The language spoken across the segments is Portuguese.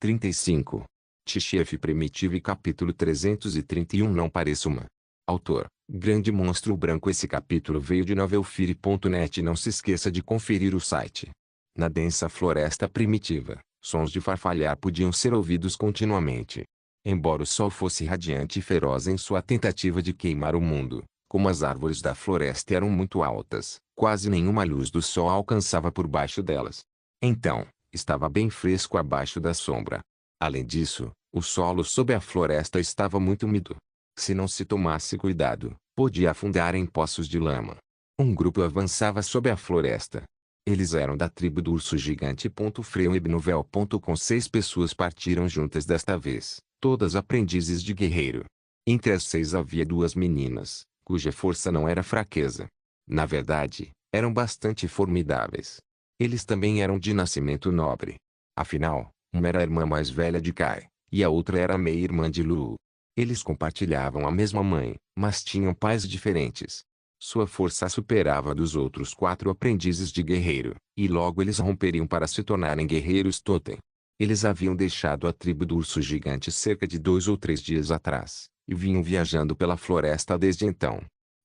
35. Tchef Primitive capítulo 331 Não pareça uma. Autor, Grande Monstro Branco. Esse capítulo veio de novelfire.net. Não se esqueça de conferir o site. Na densa floresta primitiva, sons de farfalhar podiam ser ouvidos continuamente. Embora o sol fosse radiante e feroz em sua tentativa de queimar o mundo, como as árvores da floresta eram muito altas, quase nenhuma luz do sol alcançava por baixo delas. Então, estava bem fresco abaixo da sombra. Além disso, o solo sob a floresta estava muito úmido. Se não se tomasse cuidado, podia afundar em poços de lama. Um grupo avançava sob a floresta. Eles eram da tribo do urso gigante. Freewebnovel.com 6 pessoas partiram juntas desta vez, todas aprendizes de guerreiro. Entre as 6 havia 2 meninas, cuja força não era fraqueza. Na verdade, eram bastante formidáveis. Eles também eram de nascimento nobre. Afinal, uma era a irmã mais velha de Kai, e a outra era a meia-irmã de Lu. Eles compartilhavam a mesma mãe, mas tinham pais diferentes. Sua força superava a dos outros 4 aprendizes de guerreiro, e logo eles romperiam para se tornarem guerreiros totem. Eles haviam deixado a tribo do urso gigante cerca de 2 ou 3 dias atrás, e vinham viajando pela floresta desde então.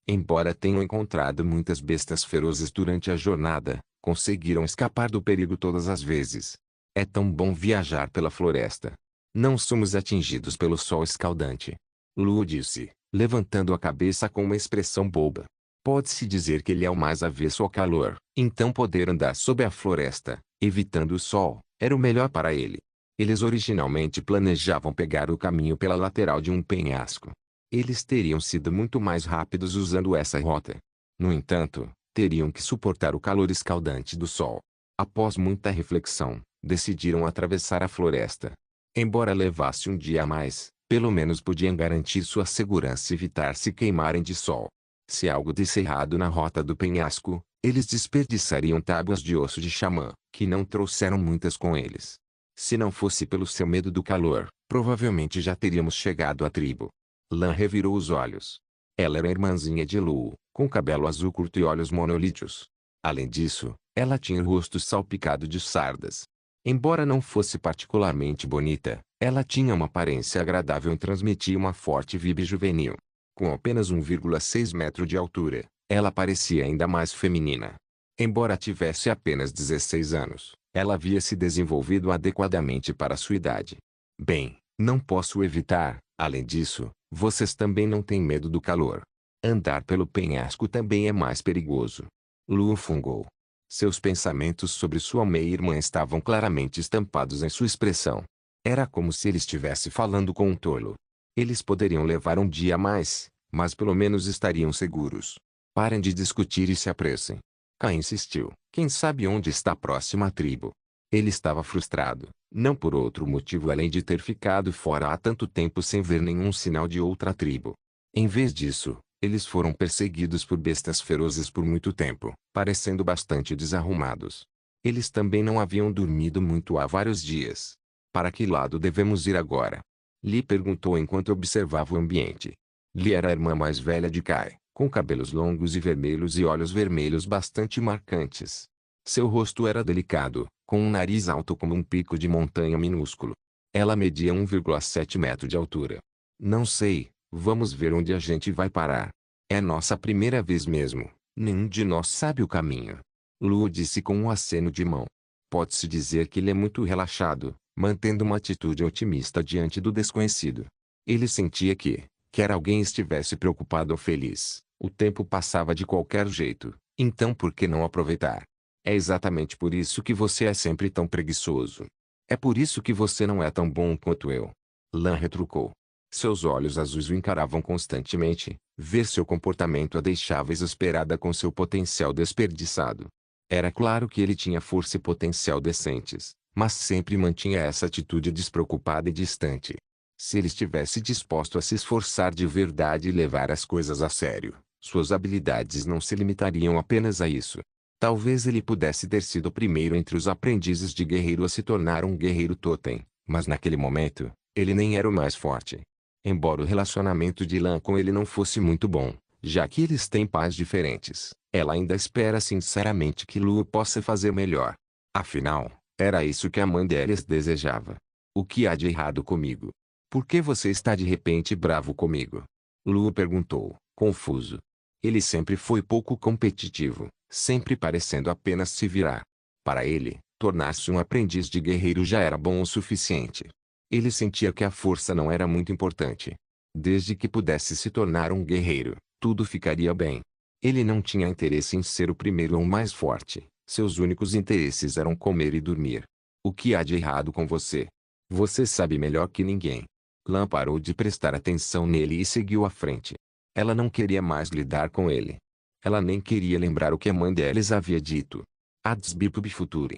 Embora tenham encontrado muitas bestas ferozes durante a jornada, conseguiram escapar do perigo todas as vezes. É tão bom viajar pela floresta. Não somos atingidos pelo sol escaldante. Lu disse, levantando a cabeça com uma expressão boba. Pode-se dizer que ele é o mais avesso ao calor, então poder andar sob a floresta, evitando o sol, era o melhor para ele. Eles originalmente planejavam pegar o caminho pela lateral de um penhasco. Eles teriam sido muito mais rápidos usando essa rota. No entanto, teriam que suportar o calor escaldante do sol. Após muita reflexão, decidiram atravessar a floresta. Embora levasse um dia a mais, pelo menos podiam garantir sua segurança e evitar se queimarem de sol. Se algo desse errado na rota do penhasco, eles desperdiçariam tábuas de osso de xamã, que não trouxeram muitas com eles. Se não fosse pelo seu medo do calor, provavelmente já teríamos chegado à tribo. Lan revirou os olhos. Ela era a irmãzinha de Lu, com cabelo azul curto e olhos monolídeos. Além disso, ela tinha o rosto salpicado de sardas. Embora não fosse particularmente bonita, ela tinha uma aparência agradável e transmitia uma forte vibe juvenil. Com apenas 1,6 metro de altura, ela parecia ainda mais feminina. Embora tivesse apenas 16 anos, ela havia se desenvolvido adequadamente para sua idade. Bem, não posso evitar, além disso, vocês também não têm medo do calor. Andar pelo penhasco também é mais perigoso. Lu fungou. Seus pensamentos sobre sua meia-irmã estavam claramente estampados em sua expressão. Era como se ele estivesse falando com um tolo. Eles poderiam levar um dia a mais, mas pelo menos estariam seguros. Parem de discutir e se apressem. Kai insistiu. Quem sabe onde está a próxima tribo? Ele estava frustrado, não por outro motivo além de ter ficado fora há tanto tempo sem ver nenhum sinal de outra tribo. Em vez disso, eles foram perseguidos por bestas ferozes por muito tempo, parecendo bastante desarrumados. Eles também não haviam dormido muito há vários dias. Para que lado devemos ir agora? Lee perguntou enquanto observava o ambiente. Lee era a irmã mais velha de Kai, com cabelos longos e vermelhos e olhos vermelhos bastante marcantes. Seu rosto era delicado, com um nariz alto como um pico de montanha minúsculo. Ela media 1,7 metro de altura. Não sei, vamos ver onde a gente vai parar. É nossa primeira vez mesmo, nenhum de nós sabe o caminho. Lu disse com um aceno de mão. Pode-se dizer que ele é muito relaxado, mantendo uma atitude otimista diante do desconhecido. Ele sentia que, quer alguém estivesse preocupado ou feliz, o tempo passava de qualquer jeito, então por que não aproveitar? É exatamente por isso que você é sempre tão preguiçoso. É por isso que você não é tão bom quanto eu. Lan retrucou. Seus olhos azuis o encaravam constantemente, ver seu comportamento a deixava exasperada com seu potencial desperdiçado. Era claro que ele tinha força e potencial decentes, mas sempre mantinha essa atitude despreocupada e distante. Se ele estivesse disposto a se esforçar de verdade e levar as coisas a sério, suas habilidades não se limitariam apenas a isso. Talvez ele pudesse ter sido o primeiro entre os aprendizes de guerreiro a se tornar um guerreiro totem, mas naquele momento, ele nem era o mais forte. Embora o relacionamento de Lan com ele não fosse muito bom, já que eles têm pais diferentes, ela ainda espera sinceramente que Lu possa fazer melhor. Afinal, era isso que a mãe deles desejava. O que há de errado comigo? Por que você está de repente bravo comigo? Luo perguntou, confuso. Ele sempre foi pouco competitivo, sempre parecendo apenas se virar. Para ele, tornar-se um aprendiz de guerreiro já era bom o suficiente. Ele sentia que a força não era muito importante. Desde que pudesse se tornar um guerreiro, tudo ficaria bem. Ele não tinha interesse em ser o primeiro ou o mais forte. Seus únicos interesses eram comer e dormir. O que há de errado com você? Você sabe melhor que ninguém. Lan parou de prestar atenção nele e seguiu à frente. Ela não queria mais lidar com ele. Ela nem queria lembrar o que a mãe deles havia dito. Adsbipub futuri.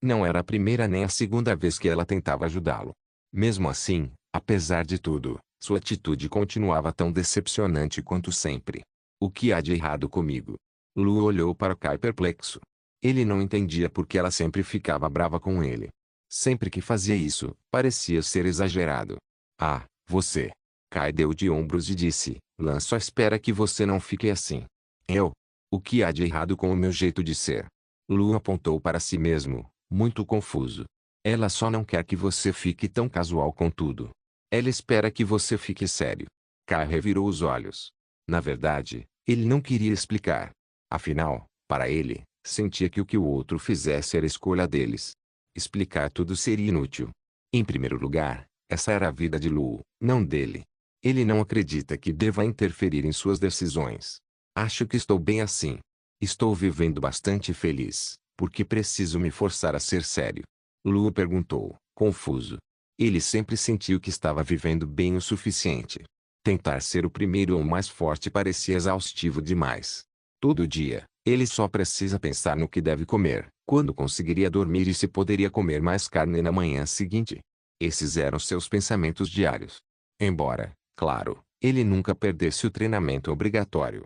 Não era a primeira nem a segunda vez que ela tentava ajudá-lo. Mesmo assim, apesar de tudo, sua atitude continuava tão decepcionante quanto sempre. O que há de errado comigo? Lu olhou para Kai perplexo. Ele não entendia por que ela sempre ficava brava com ele. Sempre que fazia isso, parecia ser exagerado. Ah, você. Kai deu de ombros e disse, Lan só espera que você não fique assim. Eu? O que há de errado com o meu jeito de ser? Lu apontou para si mesmo, muito confuso. Ela só não quer que você fique tão casual com tudo. Ela espera que você fique sério. Kai revirou os olhos. Na verdade, ele não queria explicar. Afinal, para ele, sentia que o que o outro fizesse era escolha deles. Explicar tudo seria inútil. Em primeiro lugar, essa era a vida de Lu, não dele. Ele não acredita que deva interferir em suas decisões. Acho que estou bem assim. Estou vivendo bastante feliz, porque preciso me forçar a ser sério. Lu perguntou, confuso. Ele sempre sentiu que estava vivendo bem o suficiente. Tentar ser o primeiro ou o mais forte parecia exaustivo demais. Todo dia, ele só precisa pensar no que deve comer, quando conseguiria dormir e se poderia comer mais carne na manhã seguinte. Esses eram seus pensamentos diários. Embora, claro, ele nunca perdesse o treinamento obrigatório.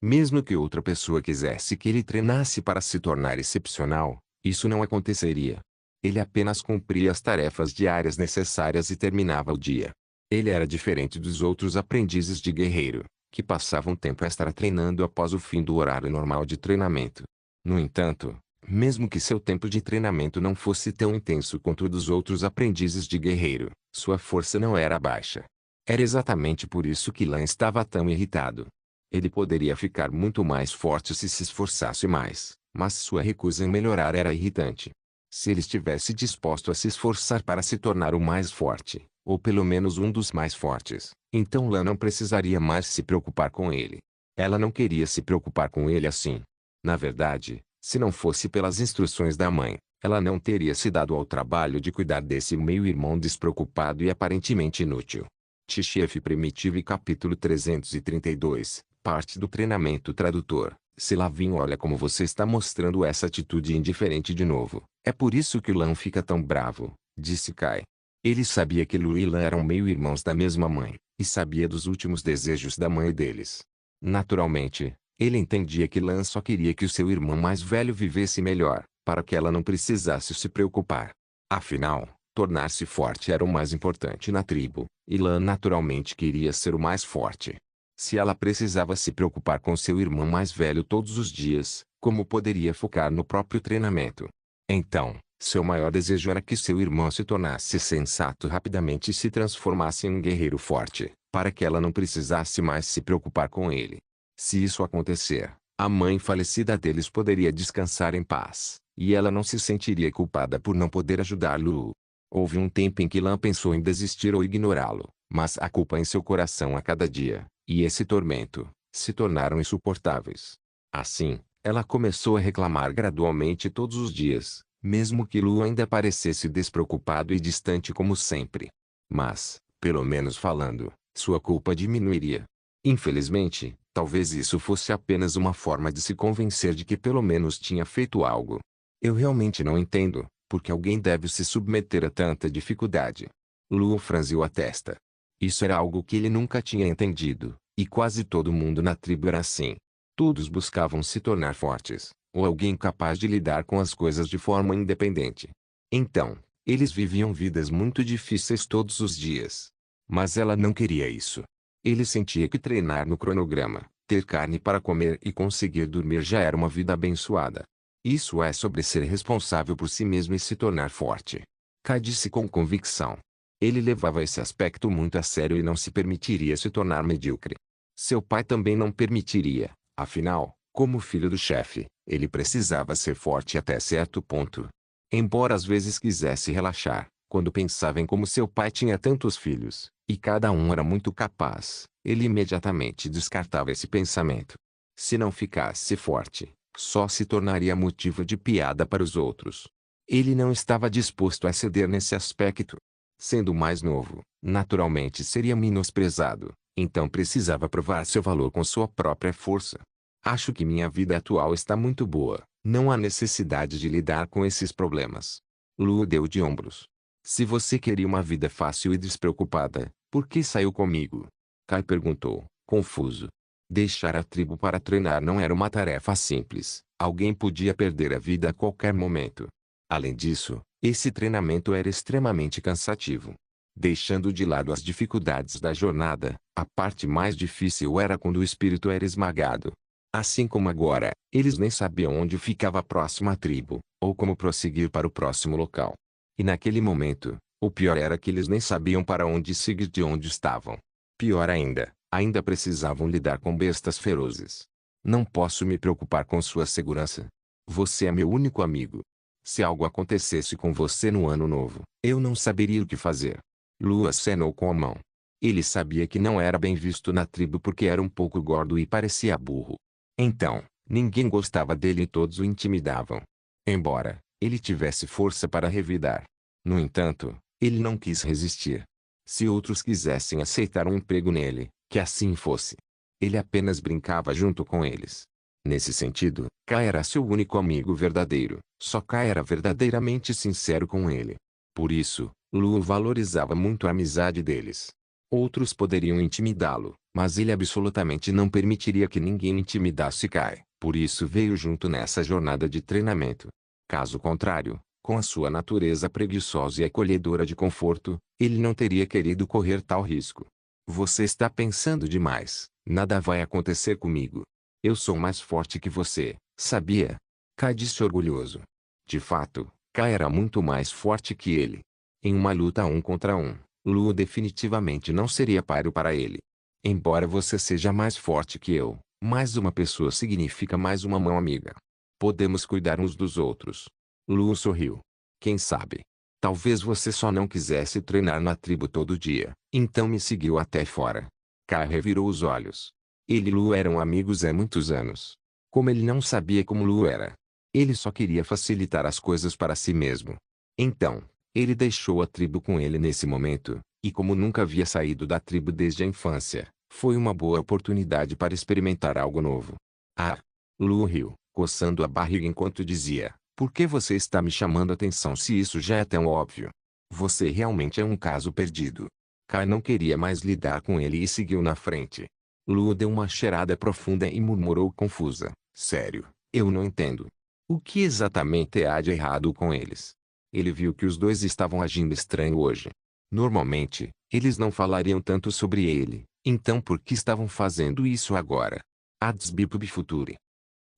Mesmo que outra pessoa quisesse que ele treinasse para se tornar excepcional, isso não aconteceria. Ele apenas cumpria as tarefas diárias necessárias e terminava o dia. Ele era diferente dos outros aprendizes de guerreiro, que passavam tempo extra treinando após o fim do horário normal de treinamento. No entanto, mesmo que seu tempo de treinamento não fosse tão intenso quanto o dos outros aprendizes de guerreiro, sua força não era baixa. Era exatamente por isso que Lan estava tão irritado. Ele poderia ficar muito mais forte se se esforçasse mais, mas sua recusa em melhorar era irritante. Se ele estivesse disposto a se esforçar para se tornar o mais forte, ou pelo menos um dos mais fortes, então Lan não precisaria mais se preocupar com ele. Ela não queria se preocupar com ele assim. Na verdade, se não fosse pelas instruções da mãe, ela não teria se dado ao trabalho de cuidar desse meio-irmão despreocupado e aparentemente inútil. Tchef Primitivo capítulo 332, parte do treinamento tradutor. Selavinho, olha como você está mostrando essa atitude indiferente de novo. É por isso que Lan fica tão bravo, disse Kai. Ele sabia que Lu e Lan eram meio-irmãos da mesma mãe, e sabia dos últimos desejos da mãe deles. Naturalmente, ele entendia que Lan só queria que o seu irmão mais velho vivesse melhor, para que ela não precisasse se preocupar. Afinal, tornar-se forte era o mais importante na tribo, e Lan naturalmente queria ser o mais forte. Se ela precisava se preocupar com seu irmão mais velho todos os dias, como poderia focar no próprio treinamento? Então, seu maior desejo era que seu irmão se tornasse sensato rapidamente e se transformasse em um guerreiro forte, para que ela não precisasse mais se preocupar com ele. Se isso acontecer, a mãe falecida deles poderia descansar em paz, e ela não se sentiria culpada por não poder ajudá-lo. Houve um tempo em que Lan pensou em desistir ou ignorá-lo, mas a culpa em seu coração a cada dia, e esse tormento, se tornaram insuportáveis. Assim, ela começou a reclamar gradualmente todos os dias, mesmo que Lu ainda parecesse despreocupado e distante como sempre. Mas, pelo menos falando, sua culpa diminuiria. Infelizmente, talvez isso fosse apenas uma forma de se convencer de que pelo menos tinha feito algo. Eu realmente não entendo, porque alguém deve se submeter a tanta dificuldade. Lu franziu a testa. Isso era algo que ele nunca tinha entendido, e quase todo mundo na tribo era assim. Todos buscavam se tornar fortes, ou alguém capaz de lidar com as coisas de forma independente. Então, eles viviam vidas muito difíceis todos os dias. Mas ela não queria isso. Ele sentia que treinar no cronograma, ter carne para comer e conseguir dormir já era uma vida abençoada. Isso é sobre ser responsável por si mesmo e se tornar forte. Kai disse com convicção. Ele levava esse aspecto muito a sério e não se permitiria se tornar medíocre. Seu pai também não permitiria, afinal, como filho do chefe, ele precisava ser forte até certo ponto. Embora às vezes quisesse relaxar, quando pensava em como seu pai tinha tantos filhos, e cada um era muito capaz, ele imediatamente descartava esse pensamento. Se não ficasse forte, só se tornaria motivo de piada para os outros. Ele não estava disposto a ceder nesse aspecto. Sendo mais novo, naturalmente seria menosprezado, então precisava provar seu valor com sua própria força. Acho que minha vida atual está muito boa, não há necessidade de lidar com esses problemas. Lu deu de ombros. Se você queria uma vida fácil e despreocupada, por que saiu comigo? Kai perguntou, confuso. Deixar a tribo para treinar não era uma tarefa simples, alguém podia perder a vida a qualquer momento. Além disso, esse treinamento era extremamente cansativo. Deixando de lado as dificuldades da jornada, a parte mais difícil era quando o espírito era esmagado. Assim como agora, eles nem sabiam onde ficava a próxima tribo, ou como prosseguir para o próximo local. E naquele momento, o pior era que eles nem sabiam para onde seguir de onde estavam. Pior ainda precisavam lidar com bestas ferozes. Não posso me preocupar com sua segurança. Você é meu único amigo. Se algo acontecesse com você no ano novo, eu não saberia o que fazer. Lu acenou com a mão. Ele sabia que não era bem visto na tribo porque era um pouco gordo e parecia burro. Então, ninguém gostava dele e todos o intimidavam. Embora ele tivesse força para revidar. No entanto, ele não quis resistir. Se outros quisessem aceitar um emprego nele, que assim fosse. Ele apenas brincava junto com eles. Nesse sentido, Kai era seu único amigo verdadeiro, só Kai era verdadeiramente sincero com ele. Por isso, Lu valorizava muito a amizade deles. Outros poderiam intimidá-lo, mas ele absolutamente não permitiria que ninguém intimidasse Kai, por isso veio junto nessa jornada de treinamento. Caso contrário, com a sua natureza preguiçosa e acolhedora de conforto, ele não teria querido correr tal risco. Você está pensando demais, nada vai acontecer comigo. Eu sou mais forte que você, sabia? Kai disse orgulhoso. De fato, Kai era muito mais forte que ele. Em uma luta 1 contra 1, Lu definitivamente não seria páreo para ele. Embora você seja mais forte que eu, mais uma pessoa significa mais uma mão amiga. Podemos cuidar uns dos outros. Lu sorriu. Quem sabe? Talvez você só não quisesse treinar na tribo todo dia, então me seguiu até fora. Kai revirou os olhos. Ele e Lu eram amigos há muitos anos. Como ele não sabia como Lu era? Ele só queria facilitar as coisas para si mesmo. Então, ele deixou a tribo com ele nesse momento, e como nunca havia saído da tribo desde a infância, foi uma boa oportunidade para experimentar algo novo. Ah! Lu riu, coçando a barriga enquanto dizia, por que você está me chamando a atenção se isso já é tão óbvio? Você realmente é um caso perdido. Kai não queria mais lidar com ele e seguiu na frente. Lu deu uma cheirada profunda e murmurou confusa, sério, eu não entendo. O que exatamente há de errado com eles? Ele viu que os dois estavam agindo estranho hoje. Normalmente, eles não falariam tanto sobre ele, então por que estavam fazendo isso agora? Adsbip Futuri.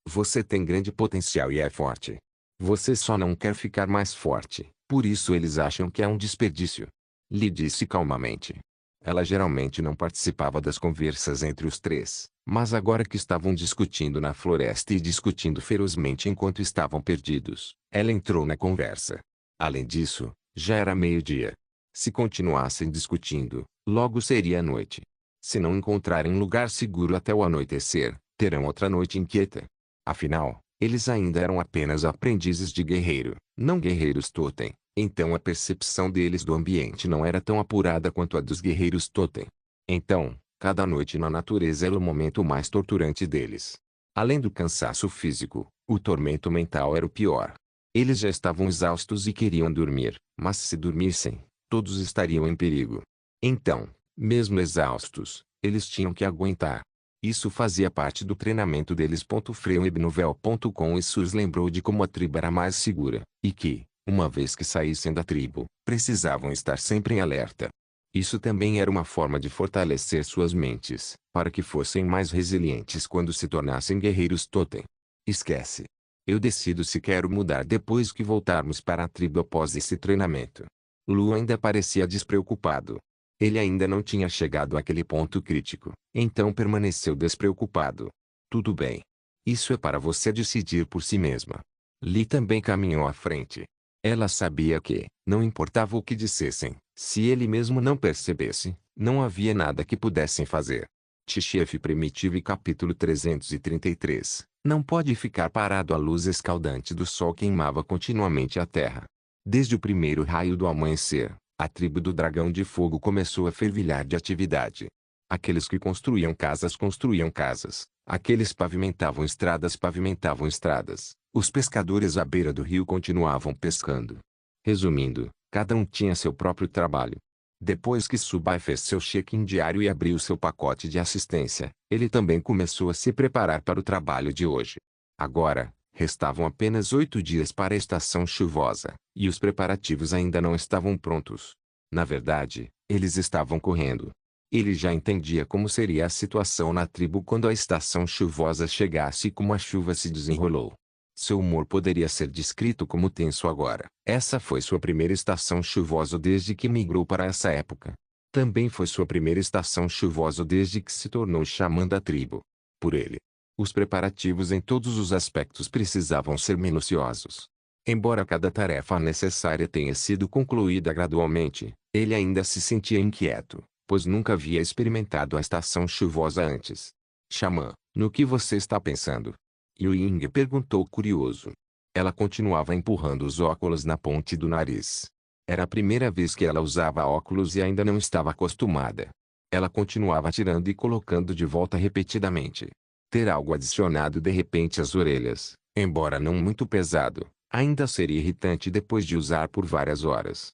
Você tem grande potencial e é forte. Você só não quer ficar mais forte, por isso eles acham que é um desperdício. Lhe disse calmamente. Ela geralmente não participava das conversas entre os três, mas agora que estavam discutindo na floresta e discutindo ferozmente enquanto estavam perdidos, ela entrou na conversa. Além disso, já era meio-dia. Se continuassem discutindo, logo seria noite. Se não encontrarem lugar seguro até o anoitecer, terão outra noite inquieta. Afinal, eles ainda eram apenas aprendizes de guerreiro, não guerreiros totem. Então a percepção deles do ambiente não era tão apurada quanto a dos guerreiros totem. Então, cada noite na natureza era o momento mais torturante deles. Além do cansaço físico, o tormento mental era o pior. Eles já estavam exaustos e queriam dormir, mas se dormissem, todos estariam em perigo. Então, mesmo exaustos, eles tinham que aguentar. Isso fazia parte do treinamento deles. Freewebnovel.com. Isso os lembrou de como a tribo era mais segura, e que, uma vez que saíssem da tribo, precisavam estar sempre em alerta. Isso também era uma forma de fortalecer suas mentes, para que fossem mais resilientes quando se tornassem guerreiros totem. Esquece. Eu decido se quero mudar depois que voltarmos para a tribo após esse treinamento. Lu ainda parecia despreocupado. Ele ainda não tinha chegado àquele ponto crítico, então permaneceu despreocupado. Tudo bem. Isso é para você decidir por si mesma. Lee também caminhou à frente. Ela sabia que, não importava o que dissessem, se ele mesmo não percebesse, não havia nada que pudessem fazer. Chefe Primitivo capítulo 333. Não pode ficar parado. A luz escaldante do sol queimava continuamente a terra. Desde o primeiro raio do amanhecer, a tribo do Dragão de Fogo começou a fervilhar de atividade. Aqueles que construíam casas. Aqueles pavimentavam estradas. Os pescadores à beira do rio continuavam pescando. Resumindo, cada um tinha seu próprio trabalho. Depois que Subai fez seu check-in diário e abriu seu pacote de assistência, ele também começou a se preparar para o trabalho de hoje. Agora, restavam apenas 8 dias para a estação chuvosa, e os preparativos ainda não estavam prontos. Na verdade, eles estavam correndo. Ele já entendia como seria a situação na tribo quando a estação chuvosa chegasse e como a chuva se desenrolou. Seu humor poderia ser descrito como tenso agora. Essa foi sua primeira estação chuvosa desde que migrou para essa época. Também foi sua primeira estação chuvosa desde que se tornou xamã da tribo. Por ele, os preparativos em todos os aspectos precisavam ser minuciosos. Embora cada tarefa necessária tenha sido concluída gradualmente, ele ainda se sentia inquieto, pois nunca havia experimentado a estação chuvosa antes. Xamã, no que você está pensando? Ying perguntou curioso. Ela continuava empurrando os óculos na ponte do nariz. Era a primeira vez que ela usava óculos e ainda não estava acostumada. Ela continuava tirando e colocando de volta repetidamente. Ter algo adicionado de repente às orelhas, embora não muito pesado, ainda seria irritante depois de usar por várias horas.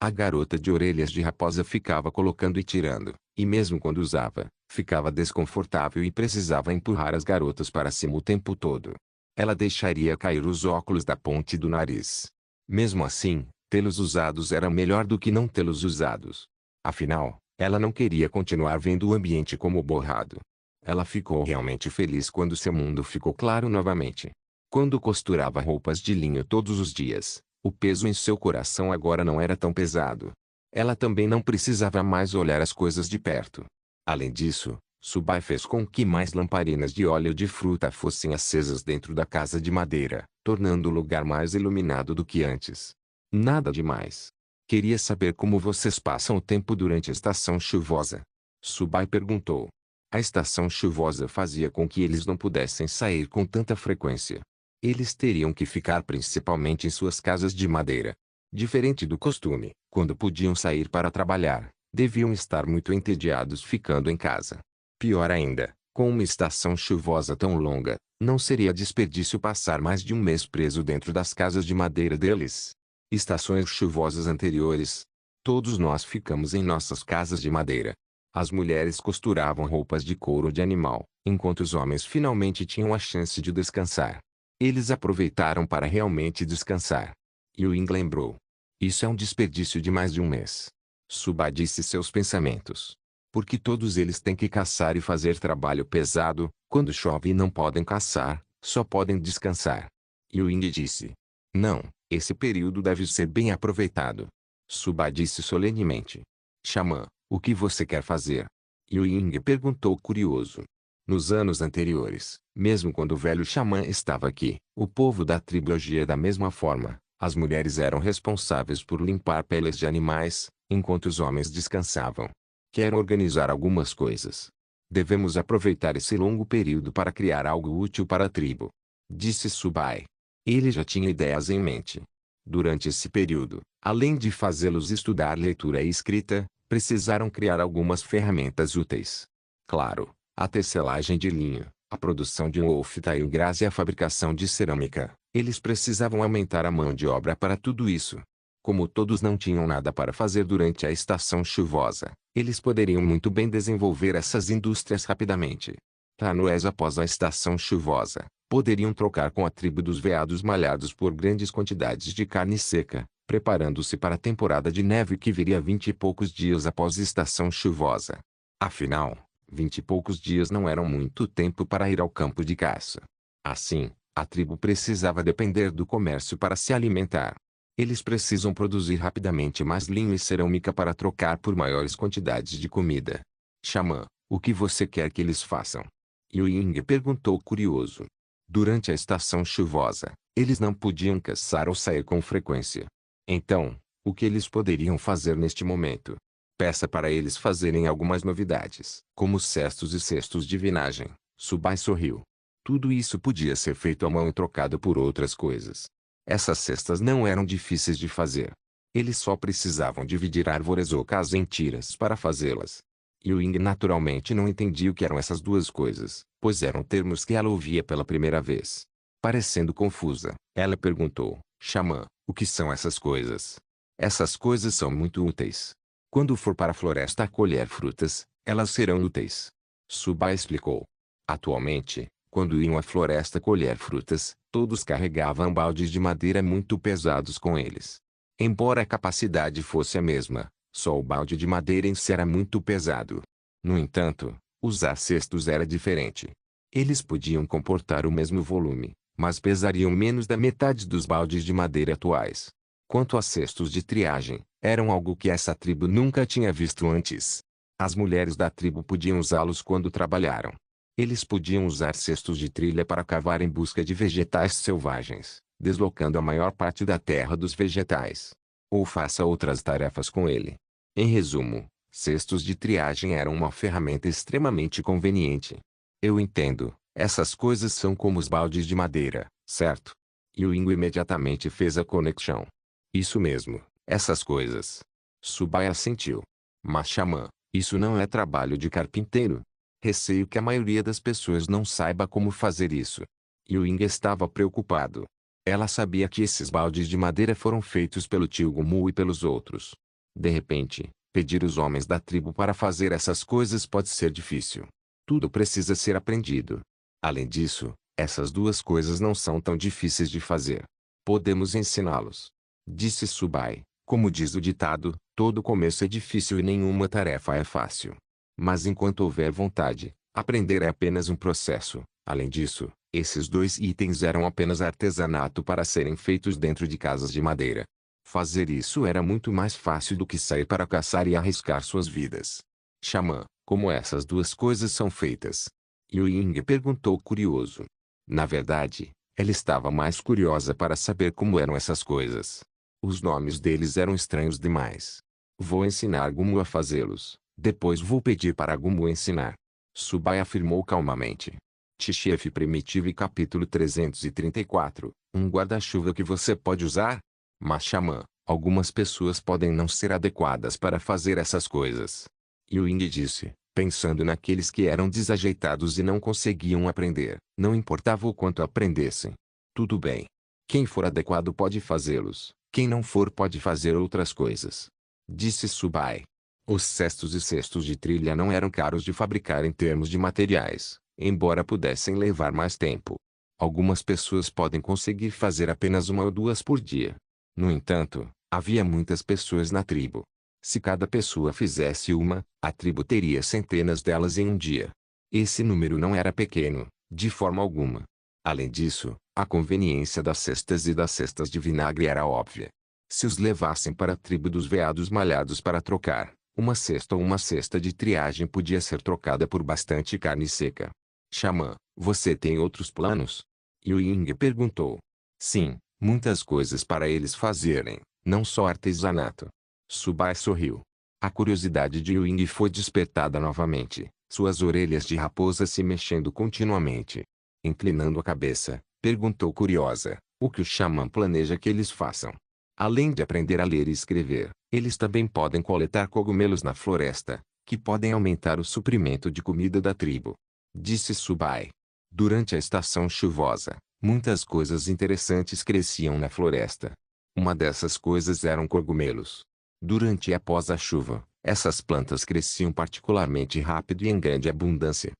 A garota de orelhas de raposa ficava colocando e tirando, e mesmo quando usava, ficava desconfortável e precisava empurrar as garotas para cima o tempo todo. Ela deixaria cair os óculos da ponte do nariz. Mesmo assim, tê-los usados era melhor do que não tê-los usados. Afinal, ela não queria continuar vendo o ambiente como borrado. Ela ficou realmente feliz quando seu mundo ficou claro novamente. Quando costurava roupas de linho todos os dias, o peso em seu coração agora não era tão pesado. Ela também não precisava mais olhar as coisas de perto. Além disso, Subai fez com que mais lamparinas de óleo de fruta fossem acesas dentro da casa de madeira, tornando o lugar mais iluminado do que antes. Nada demais. Queria saber como vocês passam o tempo durante a estação chuvosa. Subai perguntou. A estação chuvosa fazia com que eles não pudessem sair com tanta frequência. Eles teriam que ficar principalmente em suas casas de madeira. Diferente do costume, quando podiam sair para trabalhar, deviam estar muito entediados ficando em casa. Pior ainda, com uma estação chuvosa tão longa, não seria desperdício passar mais de um mês preso dentro das casas de madeira deles. Estações chuvosas anteriores. Todos nós ficamos em nossas casas de madeira. As mulheres costuravam roupas de couro de animal, enquanto os homens finalmente tinham a chance de descansar. Eles aproveitaram para realmente descansar. Ying lembrou. Isso é um desperdício de mais de um mês. Subai disse seus pensamentos. Porque todos eles têm que caçar e fazer trabalho pesado, quando chove e não podem caçar, só podem descansar. Ying disse. Não, esse período deve ser bem aproveitado. Subai disse solenemente. Xamã, o que você quer fazer? Ying perguntou curioso. Nos anos anteriores, mesmo quando o velho xamã estava aqui, o povo da tribo agia da mesma forma. As mulheres eram responsáveis por limpar peles de animais, enquanto os homens descansavam. Quero organizar algumas coisas. Devemos aproveitar esse longo período para criar algo útil para a tribo. Disse Subai. Ele já tinha ideias em mente. Durante esse período, além de fazê-los estudar leitura e escrita, precisaram criar algumas ferramentas úteis. Claro, a tecelagem de linho, a produção de wolfta e o graz e a fabricação de cerâmica. Eles precisavam aumentar a mão de obra para tudo isso. Como todos não tinham nada para fazer durante a estação chuvosa, eles poderiam muito bem desenvolver essas indústrias rapidamente. Anos após a estação chuvosa, poderiam trocar com a tribo dos veados malhados por grandes quantidades de carne seca, preparando-se para a temporada de neve que viria 20 e poucos dias após a estação chuvosa. Afinal, 20 e poucos dias não eram muito tempo para ir ao campo de caça. Assim, a tribo precisava depender do comércio para se alimentar. Eles precisam produzir rapidamente mais linho e cerâmica para trocar por maiores quantidades de comida. Xamã, o que você quer que eles façam? Yu Ying perguntou curioso. Durante a estação chuvosa, eles não podiam caçar ou sair com frequência. Então, o que eles poderiam fazer neste momento? Peça para eles fazerem algumas novidades, como cestos e cestos de vinagem. Subai sorriu. Tudo isso podia ser feito à mão e trocado por outras coisas. Essas cestas não eram difíceis de fazer. Eles só precisavam dividir árvores ou casas em tiras para fazê-las. Yu Ying naturalmente não entendia o que eram essas duas coisas, pois eram termos que ela ouvia pela primeira vez. Parecendo confusa, ela perguntou, Xamã, o que são essas coisas? Essas coisas são muito úteis. Quando for para a floresta colher frutas, elas serão úteis. Subai explicou. Atualmente, quando iam à floresta colher frutas, todos carregavam baldes de madeira muito pesados com eles. Embora a capacidade fosse a mesma, só o balde de madeira em si era muito pesado. No entanto, usar cestos era diferente. Eles podiam comportar o mesmo volume, mas pesariam menos da metade dos baldes de madeira atuais. Quanto a cestos de triagem, eram algo que essa tribo nunca tinha visto antes. As mulheres da tribo podiam usá-los quando trabalharam. Eles podiam usar cestos de trilha para cavar em busca de vegetais selvagens, deslocando a maior parte da terra dos vegetais. Ou faça outras tarefas com ele. Em resumo, cestos de triagem eram uma ferramenta extremamente conveniente. Eu entendo, essas coisas são como os baldes de madeira, certo? Yu Ying imediatamente fez a conexão. Isso mesmo, essas coisas. Subai assentiu. Mas Xamã, isso não é trabalho de carpinteiro. Receio que a maioria das pessoas não saiba como fazer isso. Yu Ying estava preocupado. Ela sabia que esses baldes de madeira foram feitos pelo tio Gumu e pelos outros. De repente, pedir os homens da tribo para fazer essas coisas pode ser difícil. Tudo precisa ser aprendido. Além disso, essas duas coisas não são tão difíceis de fazer. Podemos ensiná-los. Disse Subai. Como diz o ditado, todo começo é difícil e nenhuma tarefa é fácil. Mas enquanto houver vontade, aprender é apenas um processo. Além disso, esses dois itens eram apenas artesanato para serem feitos dentro de casas de madeira. Fazer isso era muito mais fácil do que sair para caçar e arriscar suas vidas. Xamã, como essas duas coisas são feitas? Yu Ying perguntou curioso. Na verdade, ela estava mais curiosa para saber como eram essas coisas. Os nomes deles eram estranhos demais. Vou ensinar Gumu a fazê-los, depois vou pedir para Gumu ensinar. Subai afirmou calmamente. T-Chef Primitivo e capítulo 334, um guarda-chuva que você pode usar? Mas Xamã, algumas pessoas podem não ser adequadas para fazer essas coisas. Yu Ying disse, pensando naqueles que eram desajeitados e não conseguiam aprender, não importava o quanto aprendessem. Tudo bem. Quem for adequado pode fazê-los, quem não for pode fazer outras coisas. Disse Subai. Os cestos e cestos de trilha não eram caros de fabricar em termos de materiais, embora pudessem levar mais tempo. Algumas pessoas podem conseguir fazer apenas uma ou duas por dia. No entanto, havia muitas pessoas na tribo. Se cada pessoa fizesse uma, a tribo teria centenas delas em um dia. Esse número não era pequeno, de forma alguma. Além disso, a conveniência das cestas e das cestas de vinagre era óbvia. Se os levassem para a tribo dos veados malhados para trocar, uma cesta ou uma cesta de triagem podia ser trocada por bastante carne seca. Xamã, você tem outros planos? Yu Ying perguntou. Sim, muitas coisas para eles fazerem, não só artesanato. Subai sorriu. A curiosidade de Yu Ying foi despertada novamente, suas orelhas de raposa se mexendo continuamente. Inclinando a cabeça, perguntou curiosa, o que o xamã planeja que eles façam? Além de aprender a ler e escrever, eles também podem coletar cogumelos na floresta, que podem aumentar o suprimento de comida da tribo. Disse Subai. Durante a estação chuvosa, muitas coisas interessantes cresciam na floresta. Uma dessas coisas eram cogumelos. Durante e após a chuva, essas plantas cresciam particularmente rápido e em grande abundância.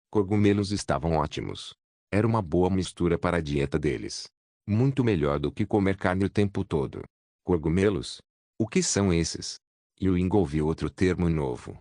Cogumelos estavam ótimos. Era uma boa mistura para a dieta deles. Muito melhor do que comer carne o tempo todo. Cogumelos? O que são esses? Yu Ying ouviu outro termo novo.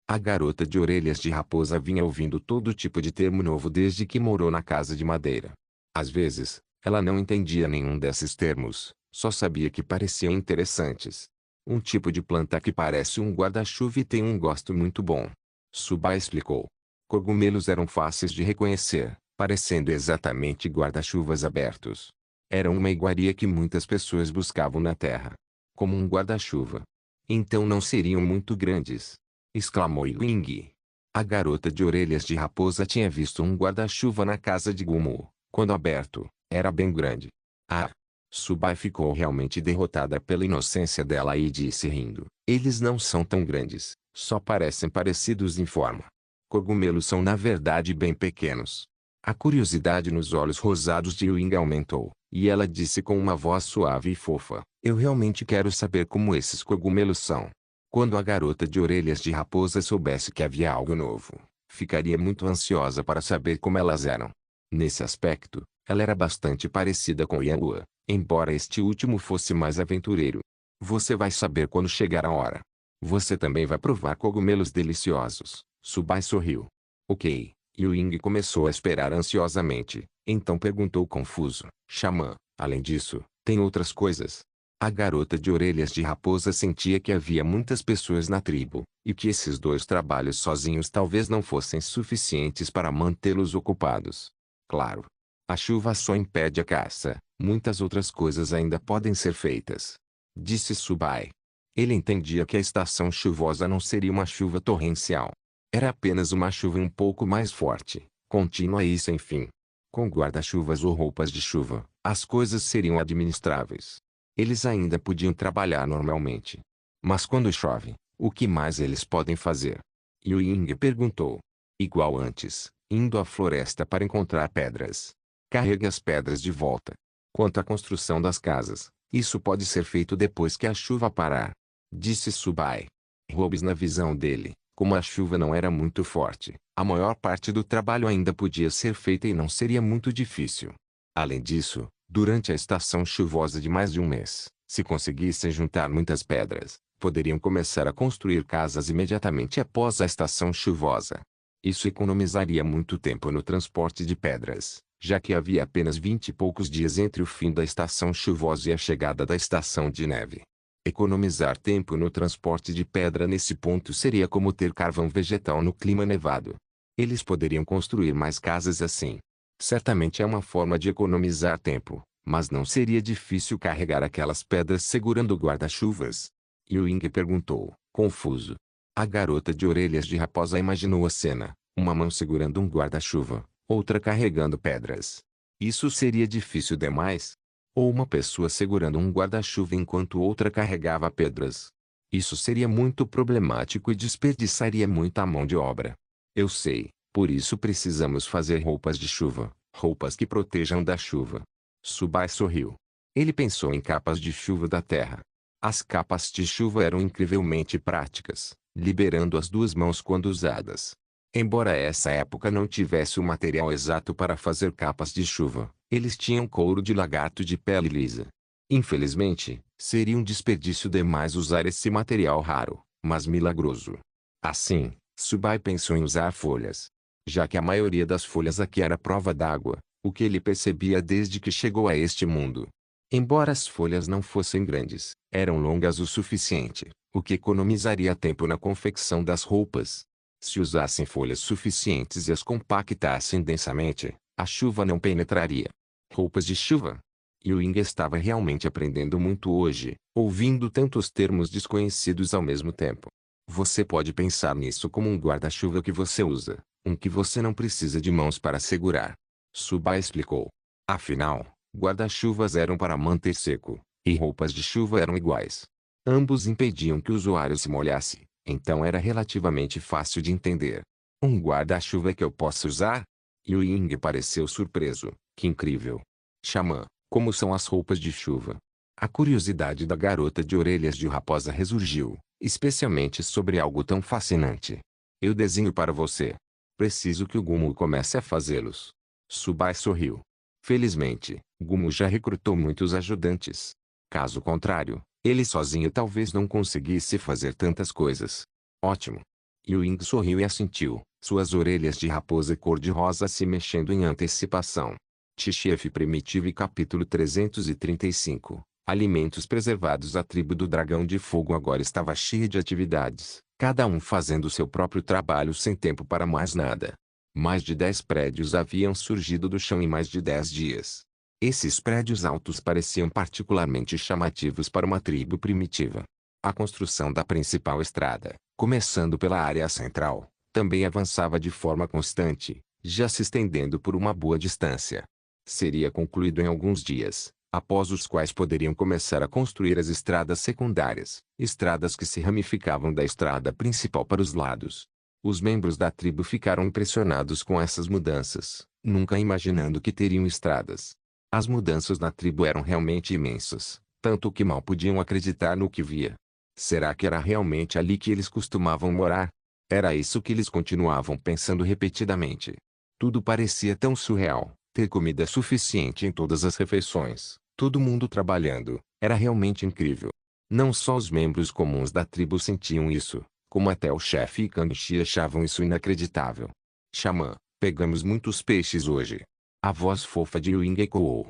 A garota de orelhas de raposa vinha ouvindo todo tipo de termo novo desde que morou na casa de madeira. Às vezes, ela não entendia nenhum desses termos, Só sabia que pareciam interessantes. Um tipo de planta que parece um guarda-chuva e tem um gosto muito bom. Subai explicou. Cogumelos eram fáceis de reconhecer, parecendo exatamente guarda-chuvas abertos. Eram uma iguaria que muitas pessoas buscavam na terra. Como um guarda-chuva. Então não seriam muito grandes, exclamou Ying. A garota de orelhas de raposa tinha visto um guarda-chuva na casa de Gumu. Quando aberto, era bem grande. Ah! Subai ficou realmente derrotada pela inocência dela e disse rindo. Eles não são tão grandes, só parecem parecidos em forma. Cogumelos são na verdade bem pequenos. A curiosidade nos olhos rosados de Ying aumentou, e ela disse com uma voz suave e fofa. Eu realmente quero saber como esses cogumelos são. Quando a garota de orelhas de raposa soubesse que havia algo novo, ficaria muito ansiosa para saber como elas eram. Nesse aspecto, ela era bastante parecida com Yanhua, embora este último fosse mais aventureiro. Você vai saber quando chegar a hora. Você também vai provar cogumelos deliciosos. Subai sorriu. Ok. Ying começou a esperar ansiosamente, então perguntou confuso. Xamã, além disso, tem outras coisas? A garota de orelhas de raposa sentia que havia muitas pessoas na tribo, e que esses dois trabalhos sozinhos talvez não fossem suficientes para mantê-los ocupados. Claro. A chuva só impede a caça, muitas outras coisas ainda podem ser feitas. Disse Subai. Ele entendia que a estação chuvosa não seria uma chuva torrencial. Era apenas uma chuva um pouco mais forte, contínua e sem fim. Com guarda-chuvas ou roupas de chuva, as coisas seriam administráveis. Eles ainda podiam trabalhar normalmente. Mas quando chove, o que mais eles podem fazer? Ying perguntou. Igual antes, indo à floresta para encontrar pedras. Carregue as pedras de volta. Quanto à construção das casas, isso pode ser feito depois que a chuva parar. Disse Subai. Hobbes na visão dele, como a chuva não era muito forte, a maior parte do trabalho ainda podia ser feita e não seria muito difícil. Além disso, durante a estação chuvosa de mais de um mês, se conseguissem juntar muitas pedras, poderiam começar a construir casas imediatamente após a estação chuvosa. Isso economizaria muito tempo no transporte de pedras, já que havia apenas 20 e poucos dias entre o fim da estação chuvosa e a chegada da estação de neve. Economizar tempo no transporte de pedra nesse ponto seria como ter carvão vegetal no clima nevado. Eles poderiam construir mais casas assim. Certamente é uma forma de economizar tempo, mas não seria difícil carregar aquelas pedras segurando guarda-chuvas? Ying perguntou, confuso. A garota de orelhas de raposa imaginou a cena, uma mão segurando um guarda-chuva, outra carregando pedras. Isso seria difícil demais? Ou uma pessoa segurando um guarda-chuva enquanto outra carregava pedras? Isso seria muito problemático e desperdiçaria muita mão de obra. Eu sei. Por isso precisamos fazer roupas de chuva, roupas que protejam da chuva. Subai sorriu. Ele pensou em capas de chuva da terra. As capas de chuva eram incrivelmente práticas, liberando as duas mãos quando usadas. Embora essa época não tivesse o material exato para fazer capas de chuva, eles tinham couro de lagarto de pele lisa. Infelizmente, seria um desperdício demais usar esse material raro, mas milagroso. Assim, Subai pensou em usar folhas. Já que a maioria das folhas aqui era prova d'água, o que ele percebia desde que chegou a este mundo. Embora as folhas não fossem grandes, eram longas o suficiente, o que economizaria tempo na confecção das roupas. Se usassem folhas suficientes e as compactassem densamente, a chuva não penetraria. Roupas de chuva? Ying estava realmente aprendendo muito hoje, ouvindo tantos termos desconhecidos ao mesmo tempo. Você pode pensar nisso como um guarda-chuva que você usa, um que você não precisa de mãos para segurar. Subai explicou. Afinal, guarda-chuvas eram para manter seco, e roupas de chuva eram iguais. Ambos impediam que o usuário se molhasse, então era relativamente fácil de entender. Um guarda-chuva que eu posso usar? Ying pareceu surpreso. Que incrível. Xamã, como são as roupas de chuva? A curiosidade da garota de orelhas de raposa ressurgiu, especialmente sobre algo tão fascinante. Eu desenho para você. Preciso que o Gumu comece a fazê-los. Subai sorriu. Felizmente, Gumu já recrutou muitos ajudantes. Caso contrário, ele sozinho talvez não conseguisse fazer tantas coisas. Ótimo. Ying sorriu e assentiu, suas orelhas de raposa cor-de-rosa se mexendo em antecipação. Tchef Primitivo e capítulo 335. Alimentos preservados. A tribo do Dragão de Fogo agora estava cheia de atividades, cada um fazendo seu próprio trabalho sem tempo para mais nada. Mais de 10 prédios haviam surgido do chão em mais de 10 dias. Esses prédios altos pareciam particularmente chamativos para uma tribo primitiva. A construção da principal estrada, começando pela área central, também avançava de forma constante, já se estendendo por uma boa distância. Seria concluído em alguns dias, após os quais poderiam começar a construir as estradas secundárias, estradas que se ramificavam da estrada principal para os lados. Os membros da tribo ficaram impressionados com essas mudanças, nunca imaginando que teriam estradas. As mudanças na tribo eram realmente imensas, tanto que mal podiam acreditar no que via. Será que era realmente ali que eles costumavam morar? Era isso que eles continuavam pensando repetidamente. Tudo parecia tão surreal. Ter comida suficiente em todas as refeições, todo mundo trabalhando, era realmente incrível. Não só os membros comuns da tribo sentiam isso, como até o chefe e Kanchi achavam isso inacreditável. Xamã, pegamos muitos peixes hoje. A voz fofa de Wing ecoou.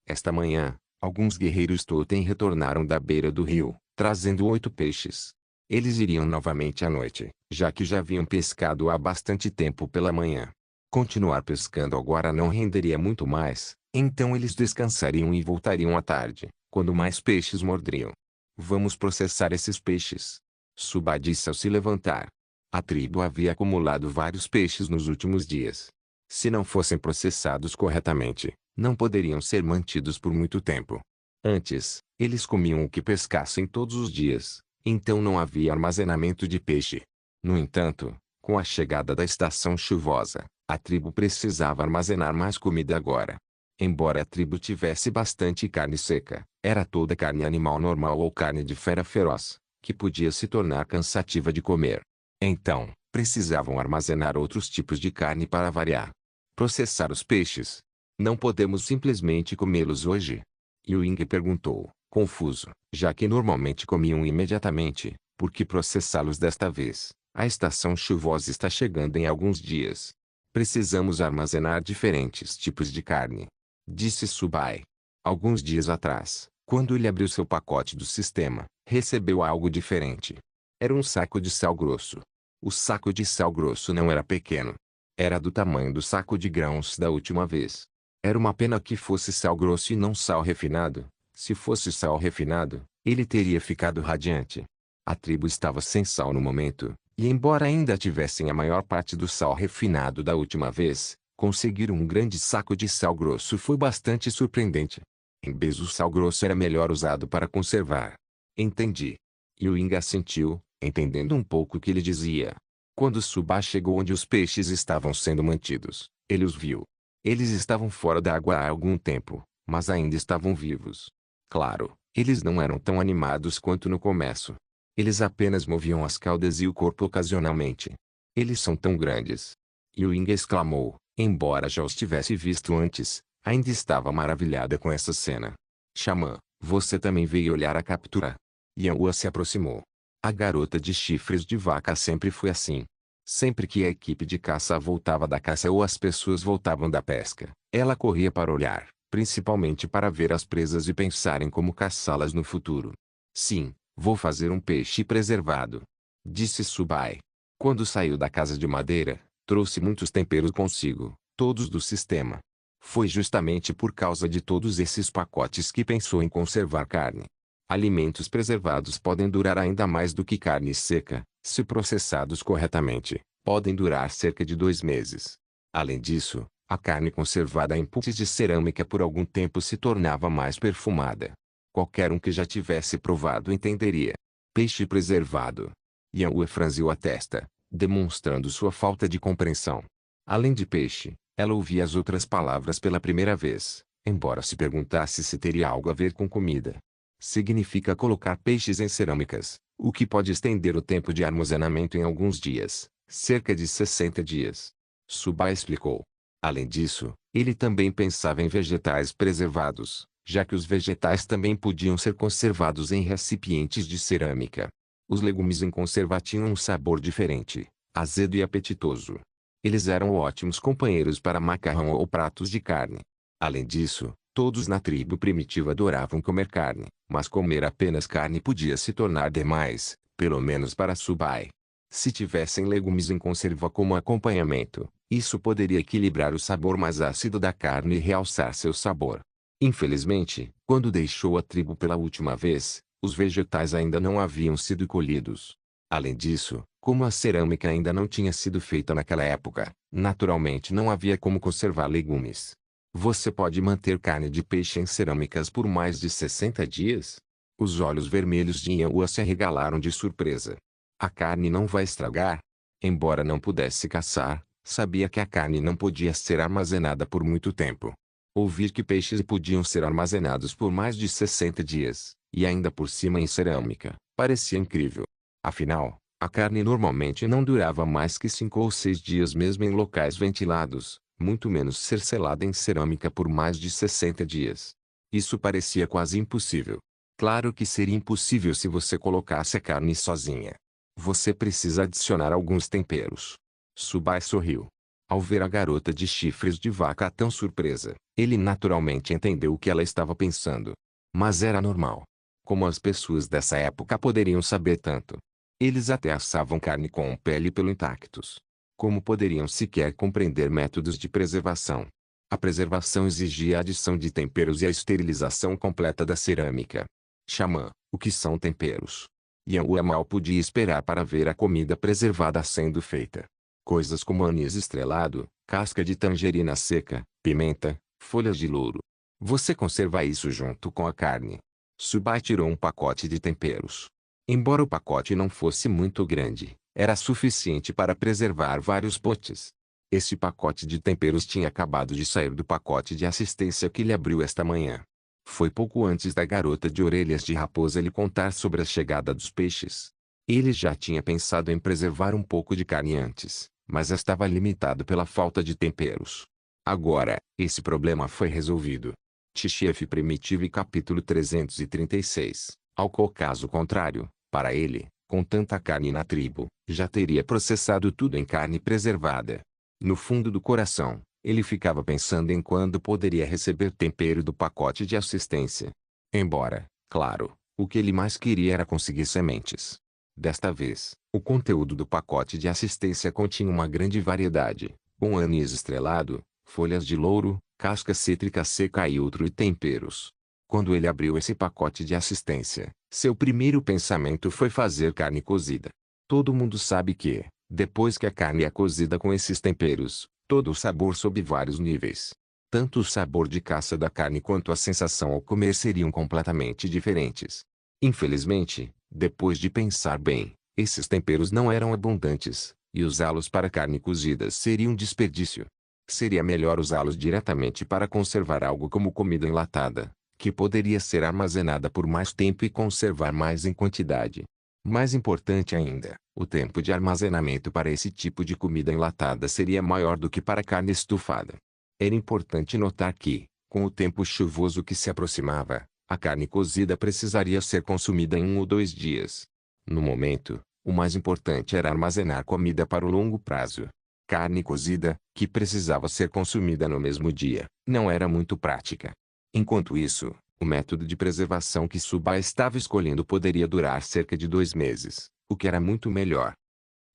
Esta manhã, alguns guerreiros Totem retornaram da beira do rio, trazendo 8 peixes. Eles iriam novamente à noite, já que já haviam pescado há bastante tempo pela manhã. Continuar pescando agora não renderia muito mais, então eles descansariam e voltariam à tarde, quando mais peixes morderiam. Vamos processar esses peixes. Suba disse ao se levantar. A tribo havia acumulado vários peixes nos últimos dias. Se não fossem processados corretamente, não poderiam ser mantidos por muito tempo. Antes, eles comiam o que pescassem todos os dias, então não havia armazenamento de peixe. No entanto, com a chegada da estação chuvosa, a tribo precisava armazenar mais comida agora. Embora a tribo tivesse bastante carne seca, era toda carne animal normal ou carne de fera feroz, que podia se tornar cansativa de comer. Então, precisavam armazenar outros tipos de carne para variar. Processar os peixes. Não podemos simplesmente comê-los hoje? Ewing perguntou, confuso, já que normalmente comiam imediatamente, por que processá-los desta vez? A estação chuvosa está chegando em alguns dias. Precisamos armazenar diferentes tipos de carne, disse Subai. Alguns dias atrás, quando ele abriu seu pacote do sistema, recebeu algo diferente. Era um saco de sal grosso. O saco de sal grosso não era pequeno. Era do tamanho do saco de grãos da última vez. Era uma pena que fosse sal grosso e não sal refinado. Se fosse sal refinado, ele teria ficado radiante. A tribo estava sem sal no momento, e embora ainda tivessem a maior parte do sal refinado da última vez, conseguir um grande saco de sal grosso foi bastante surpreendente. Em vez do sal grosso era melhor usado para conservar. Entendi. Ewing assentiu, entendendo um pouco o que ele dizia. Quando Suba chegou onde os peixes estavam sendo mantidos, ele os viu. Eles estavam fora da água há algum tempo, mas ainda estavam vivos. Claro, eles não eram tão animados quanto no começo. Eles apenas moviam as caudas e o corpo ocasionalmente. Eles são tão grandes. Ewing exclamou, embora já os tivesse visto antes, ainda estava maravilhada com essa cena. Xamã, você também veio olhar a captura? Yanhua se aproximou. A garota de chifres de vaca sempre foi assim. Sempre que a equipe de caça voltava da caça ou as pessoas voltavam da pesca, ela corria para olhar, principalmente para ver as presas e pensar em como caçá-las no futuro. Sim, vou fazer um peixe preservado, disse Subai. Quando saiu da casa de madeira, trouxe muitos temperos consigo, todos do sistema. Foi justamente por causa de todos esses pacotes que pensou em conservar carne. Alimentos preservados podem durar ainda mais do que carne seca, se processados corretamente, podem durar cerca de 2 meses. Além disso, a carne conservada em potes de cerâmica por algum tempo se tornava mais perfumada. Qualquer um que já tivesse provado entenderia. Peixe preservado. Yanhua franziu a testa, demonstrando sua falta de compreensão. Além de peixe, ela ouvia as outras palavras pela primeira vez, embora se perguntasse se teria algo a ver com comida. Significa colocar peixes em cerâmicas, o que pode estender o tempo de armazenamento em alguns dias, cerca de 60 dias. Suba explicou. Além disso, ele também pensava em vegetais preservados, já que os vegetais também podiam ser conservados em recipientes de cerâmica. Os legumes em conserva tinham um sabor diferente, azedo e apetitoso. Eles eram ótimos companheiros para macarrão ou pratos de carne. Além disso, Todos na tribo primitiva adoravam comer carne, mas comer apenas carne podia se tornar demais, pelo menos para Subai. Se tivessem legumes em conserva como acompanhamento, isso poderia equilibrar o sabor mais ácido da carne e realçar seu sabor. Infelizmente, quando deixou a tribo pela última vez, os vegetais ainda não haviam sido colhidos. Além disso, como a cerâmica ainda não tinha sido feita naquela época, naturalmente não havia como conservar legumes. Você pode manter carne de peixe em cerâmicas por mais de 60 dias? Os olhos vermelhos de Yanhua se arregalaram de surpresa. A carne não vai estragar? Embora não pudesse caçar, sabia que a carne não podia ser armazenada por muito tempo. Ouvir que peixes podiam ser armazenados por mais de 60 dias, e ainda por cima em cerâmica, parecia incrível. Afinal, a carne normalmente não durava mais que 5 ou 6 dias mesmo em locais ventilados, muito menos ser selada em cerâmica por mais de 60 dias. Isso parecia quase impossível. Claro que seria impossível se você colocasse a carne sozinha. Você precisa adicionar alguns temperos. Subai sorriu. Ao ver a garota de chifres de vaca tão surpresa, ele naturalmente entendeu o que ela estava pensando. Mas era normal. Como as pessoas dessa época poderiam saber tanto? Eles até assavam carne com pele e pelo intactos. Como poderiam sequer compreender métodos de preservação? A preservação exigia a adição de temperos e a esterilização completa da cerâmica. Xamã, o que são temperos? Yanhua mal podia esperar para ver a comida preservada sendo feita. Coisas como anis estrelado, casca de tangerina seca, pimenta, folhas de louro. Você conserva isso junto com a carne. Subai tirou um pacote de temperos. Embora o pacote não fosse muito grande, era suficiente para preservar vários potes. Esse pacote de temperos tinha acabado de sair do pacote de assistência que ele abriu esta manhã. Foi pouco antes da garota de orelhas de raposa lhe contar sobre a chegada dos peixes. Ele já tinha pensado em preservar um pouco de carne antes, mas estava limitado pela falta de temperos. Agora, esse problema foi resolvido. Tchef Primitivo capítulo 336. Ao caso contrário, para ele, com tanta carne na tribo, já teria processado tudo em carne preservada. No fundo do coração, ele ficava pensando em quando poderia receber tempero do pacote de assistência. Embora, claro, o que ele mais queria era conseguir sementes. Desta vez, o conteúdo do pacote de assistência continha uma grande variedade, com anis estrelado, folhas de louro, casca cítrica seca e outros temperos. Quando ele abriu esse pacote de assistência, seu primeiro pensamento foi fazer carne cozida. Todo mundo sabe que, depois que a carne é cozida com esses temperos, todo o sabor sob vários níveis. Tanto o sabor de caça da carne quanto a sensação ao comer seriam completamente diferentes. Infelizmente, depois de pensar bem, esses temperos não eram abundantes, e usá-los para carne cozida seria um desperdício. Seria melhor usá-los diretamente para conservar algo como comida enlatada, que poderia ser armazenada por mais tempo e conservar mais em quantidade. Mais importante ainda, o tempo de armazenamento para esse tipo de comida enlatada seria maior do que para carne estufada. Era importante notar que, com o tempo chuvoso que se aproximava, a carne cozida precisaria ser consumida em 1 ou 2 dias. No momento, o mais importante era armazenar comida para o longo prazo. Carne cozida, que precisava ser consumida no mesmo dia, não era muito prática. Enquanto isso, o método de preservação que Subai estava escolhendo poderia durar cerca de 2 meses, o que era muito melhor.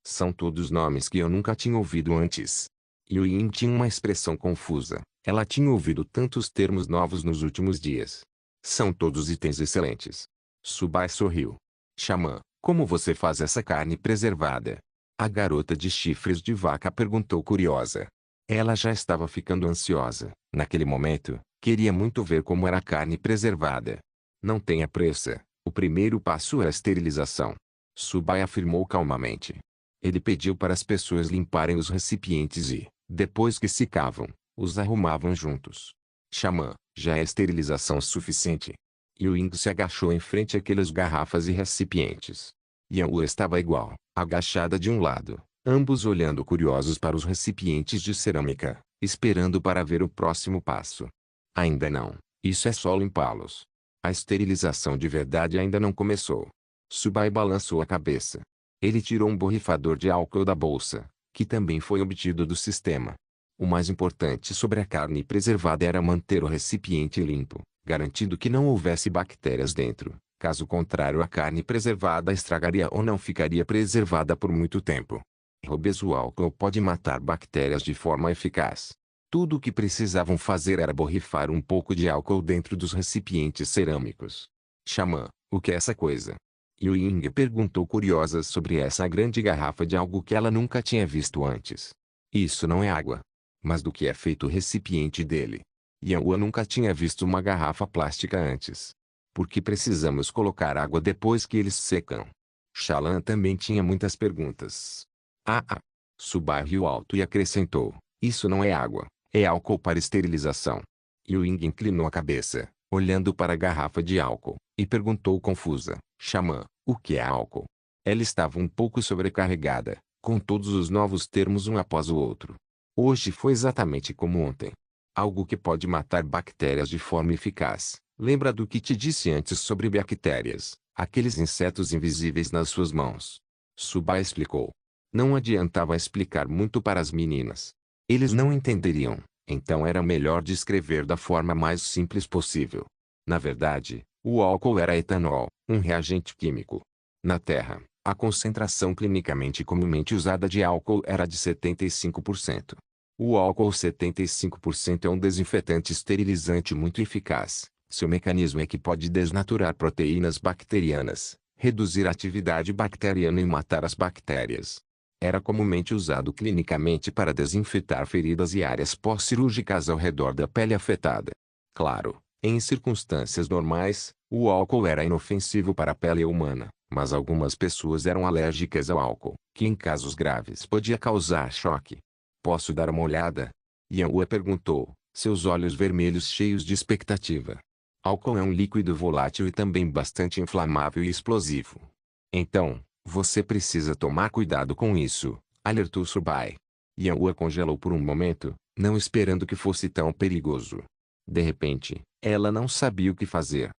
São todos nomes que eu nunca tinha ouvido antes. Yuyin tinha uma expressão confusa. Ela tinha ouvido tantos termos novos nos últimos dias. São todos itens excelentes. Subai sorriu. Xamã, como você faz essa carne preservada? A garota de chifres de vaca perguntou curiosa. Ela já estava ficando ansiosa. Naquele momento, queria muito ver como era a carne preservada. Não tenha pressa. O primeiro passo é a esterilização. Subai afirmou calmamente. Ele pediu para as pessoas limparem os recipientes e, depois que secavam, os arrumavam juntos. Xamã, já é esterilização suficiente? Yuing se agachou em frente àquelas garrafas e recipientes. Yanhua estava igual, agachada de um lado, ambos olhando curiosos para os recipientes de cerâmica, esperando para ver o próximo passo. Ainda não, isso é só limpá-los. A esterilização de verdade ainda não começou. Subai balançou a cabeça. Ele tirou um borrifador de álcool da bolsa, que também foi obtido do sistema. O mais importante sobre a carne preservada era manter o recipiente limpo, garantindo que não houvesse bactérias dentro. Caso contrário, a carne preservada estragaria ou não ficaria preservada por muito tempo. O álcool pode matar bactérias de forma eficaz. Tudo o que precisavam fazer era borrifar um pouco de álcool dentro dos recipientes cerâmicos. Xamã, o que é essa coisa? Ying perguntou curiosa sobre essa grande garrafa de algo que ela nunca tinha visto antes. Isso não é água. Mas do que é feito o recipiente dele? Yanhua nunca tinha visto uma garrafa plástica antes. Por que precisamos colocar água depois que eles secam? Xalan também tinha muitas perguntas. Subai riu alto e acrescentou, isso não é água, é álcool para esterilização. Ying inclinou a cabeça, olhando para a garrafa de álcool, e perguntou confusa, Xamã, o que é álcool? Ela estava um pouco sobrecarregada, com todos os novos termos um após o outro. Hoje foi exatamente como ontem. Algo que pode matar bactérias de forma eficaz. Lembra do que te disse antes sobre bactérias, aqueles insetos invisíveis nas suas mãos? Subai explicou. Não adiantava explicar muito para as meninas. Eles não entenderiam, então era melhor descrever da forma mais simples possível. Na verdade, o álcool era etanol, um reagente químico. Na Terra, a concentração clinicamente comumente usada de álcool era de 75%. O álcool 75% é um desinfetante esterilizante muito eficaz. Seu mecanismo é que pode desnaturar proteínas bacterianas, reduzir a atividade bacteriana e matar as bactérias. Era comumente usado clinicamente para desinfetar feridas e áreas pós-cirúrgicas ao redor da pele afetada. Claro, em circunstâncias normais, o álcool era inofensivo para a pele humana, mas algumas pessoas eram alérgicas ao álcool, que em casos graves podia causar choque. Posso dar uma olhada? Yanhua perguntou, seus olhos vermelhos cheios de expectativa. Álcool é um líquido volátil e também bastante inflamável e explosivo. Então, você precisa tomar cuidado com isso, alertou Subai. Yanhua congelou por um momento, não esperando que fosse tão perigoso. De repente, ela não sabia o que fazer.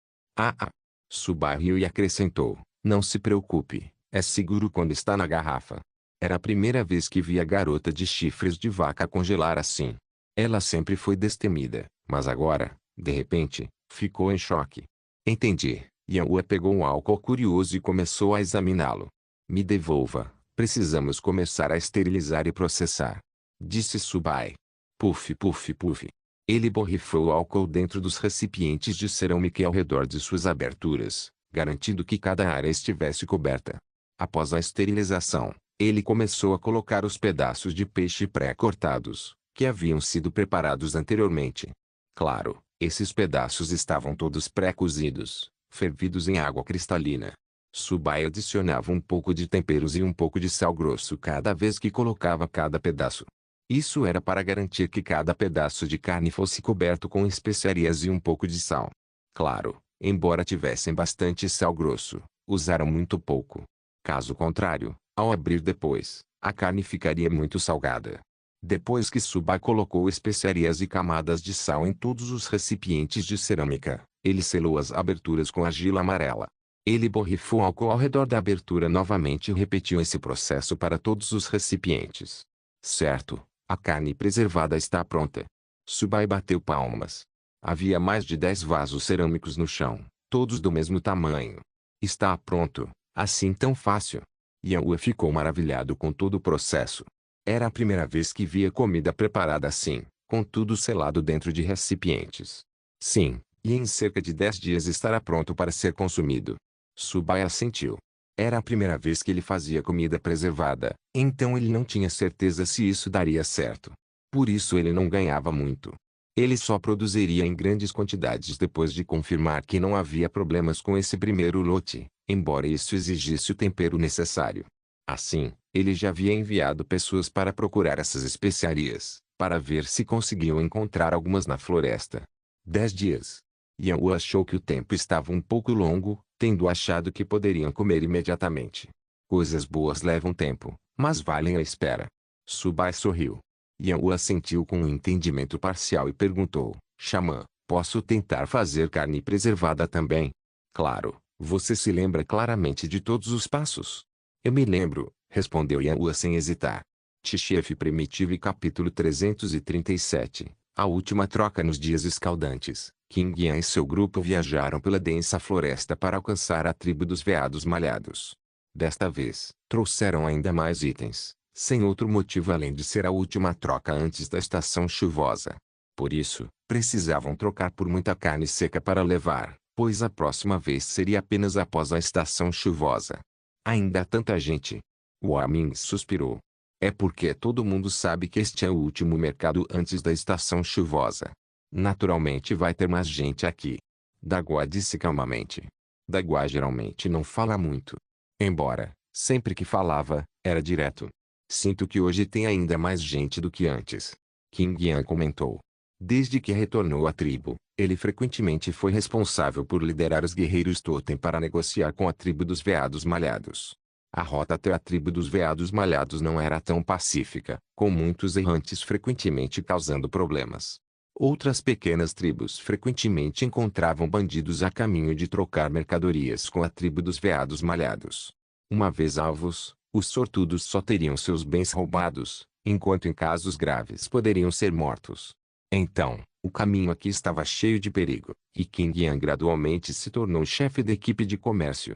Subai riu e acrescentou, não se preocupe, é seguro quando está na garrafa. Era a primeira vez que via a garota de chifres de vaca congelar assim. Ela sempre foi destemida, mas agora, de repente, ficou em choque. Entendi. Yanhua pegou um álcool curioso e começou a examiná-lo. Me devolva, precisamos começar a esterilizar e processar. Disse Subai. Puf, puf, puf. Ele borrifou o álcool dentro dos recipientes de cerâmica e ao redor de suas aberturas, garantindo que cada área estivesse coberta. Após a esterilização, ele começou a colocar os pedaços de peixe pré-cortados, que haviam sido preparados anteriormente. Claro, esses pedaços estavam todos pré-cozidos, fervidos em água cristalina. Subai adicionava um pouco de temperos e um pouco de sal grosso cada vez que colocava cada pedaço. Isso era para garantir que cada pedaço de carne fosse coberto com especiarias e um pouco de sal. Claro, embora tivessem bastante sal grosso, usaram muito pouco. Caso contrário, ao abrir depois, a carne ficaria muito salgada. Depois que Subai colocou especiarias e camadas de sal em todos os recipientes de cerâmica, ele selou as aberturas com argila amarela. Ele borrifou álcool ao redor da abertura novamente e repetiu esse processo para todos os recipientes. Certo, a carne preservada está pronta. Subai bateu palmas. Havia mais de 10 vasos cerâmicos no chão, todos do mesmo tamanho. Está pronto, assim tão fácil. Yanhua ficou maravilhado com todo o processo. Era a primeira vez que via comida preparada assim, com tudo selado dentro de recipientes. Sim, e em cerca de 10 dias estará pronto para ser consumido. Subai assentiu. Era a primeira vez que ele fazia comida preservada, então ele não tinha certeza se isso daria certo. Por isso ele não ganhava muito. Ele só produziria em grandes quantidades depois de confirmar que não havia problemas com esse primeiro lote, embora isso exigisse o tempero necessário. Assim, ele já havia enviado pessoas para procurar essas especiarias, para ver se conseguiam encontrar algumas na floresta. 10 dias. Yanhua achou que o tempo estava um pouco longo, tendo achado que poderiam comer imediatamente. Coisas boas levam tempo, mas valem a espera. Subai sorriu. Yanhua assentiu com um entendimento parcial e perguntou, Xamã, posso tentar fazer carne preservada também? Claro, você se lembra claramente de todos os passos? Eu me lembro, respondeu Yanhua sem hesitar. Tchef Primitivo e capítulo 337. A última troca. Nos dias escaldantes, King Yan e seu grupo viajaram pela densa floresta para alcançar a tribo dos veados malhados. Desta vez, trouxeram ainda mais itens, sem outro motivo além de ser a última troca antes da estação chuvosa. Por isso, precisavam trocar por muita carne seca para levar, pois a próxima vez seria apenas após a estação chuvosa. Ainda há tanta gente. Wang suspirou. É porque todo mundo sabe que este é o último mercado antes da estação chuvosa. Naturalmente vai ter mais gente aqui. Dagua disse calmamente. Dagua geralmente não fala muito. Embora, sempre que falava, era direto. Sinto que hoje tem ainda mais gente do que antes. King Yan comentou. Desde que retornou à tribo, ele frequentemente foi responsável por liderar os guerreiros Totem para negociar com a tribo dos veados malhados. A rota até a tribo dos veados malhados não era tão pacífica, com muitos errantes frequentemente causando problemas. Outras pequenas tribos frequentemente encontravam bandidos a caminho de trocar mercadorias com a tribo dos veados malhados. Uma vez alvos, os sortudos só teriam seus bens roubados, enquanto em casos graves poderiam ser mortos. Então, o caminho aqui estava cheio de perigo, e King Yan gradualmente se tornou chefe da equipe de comércio.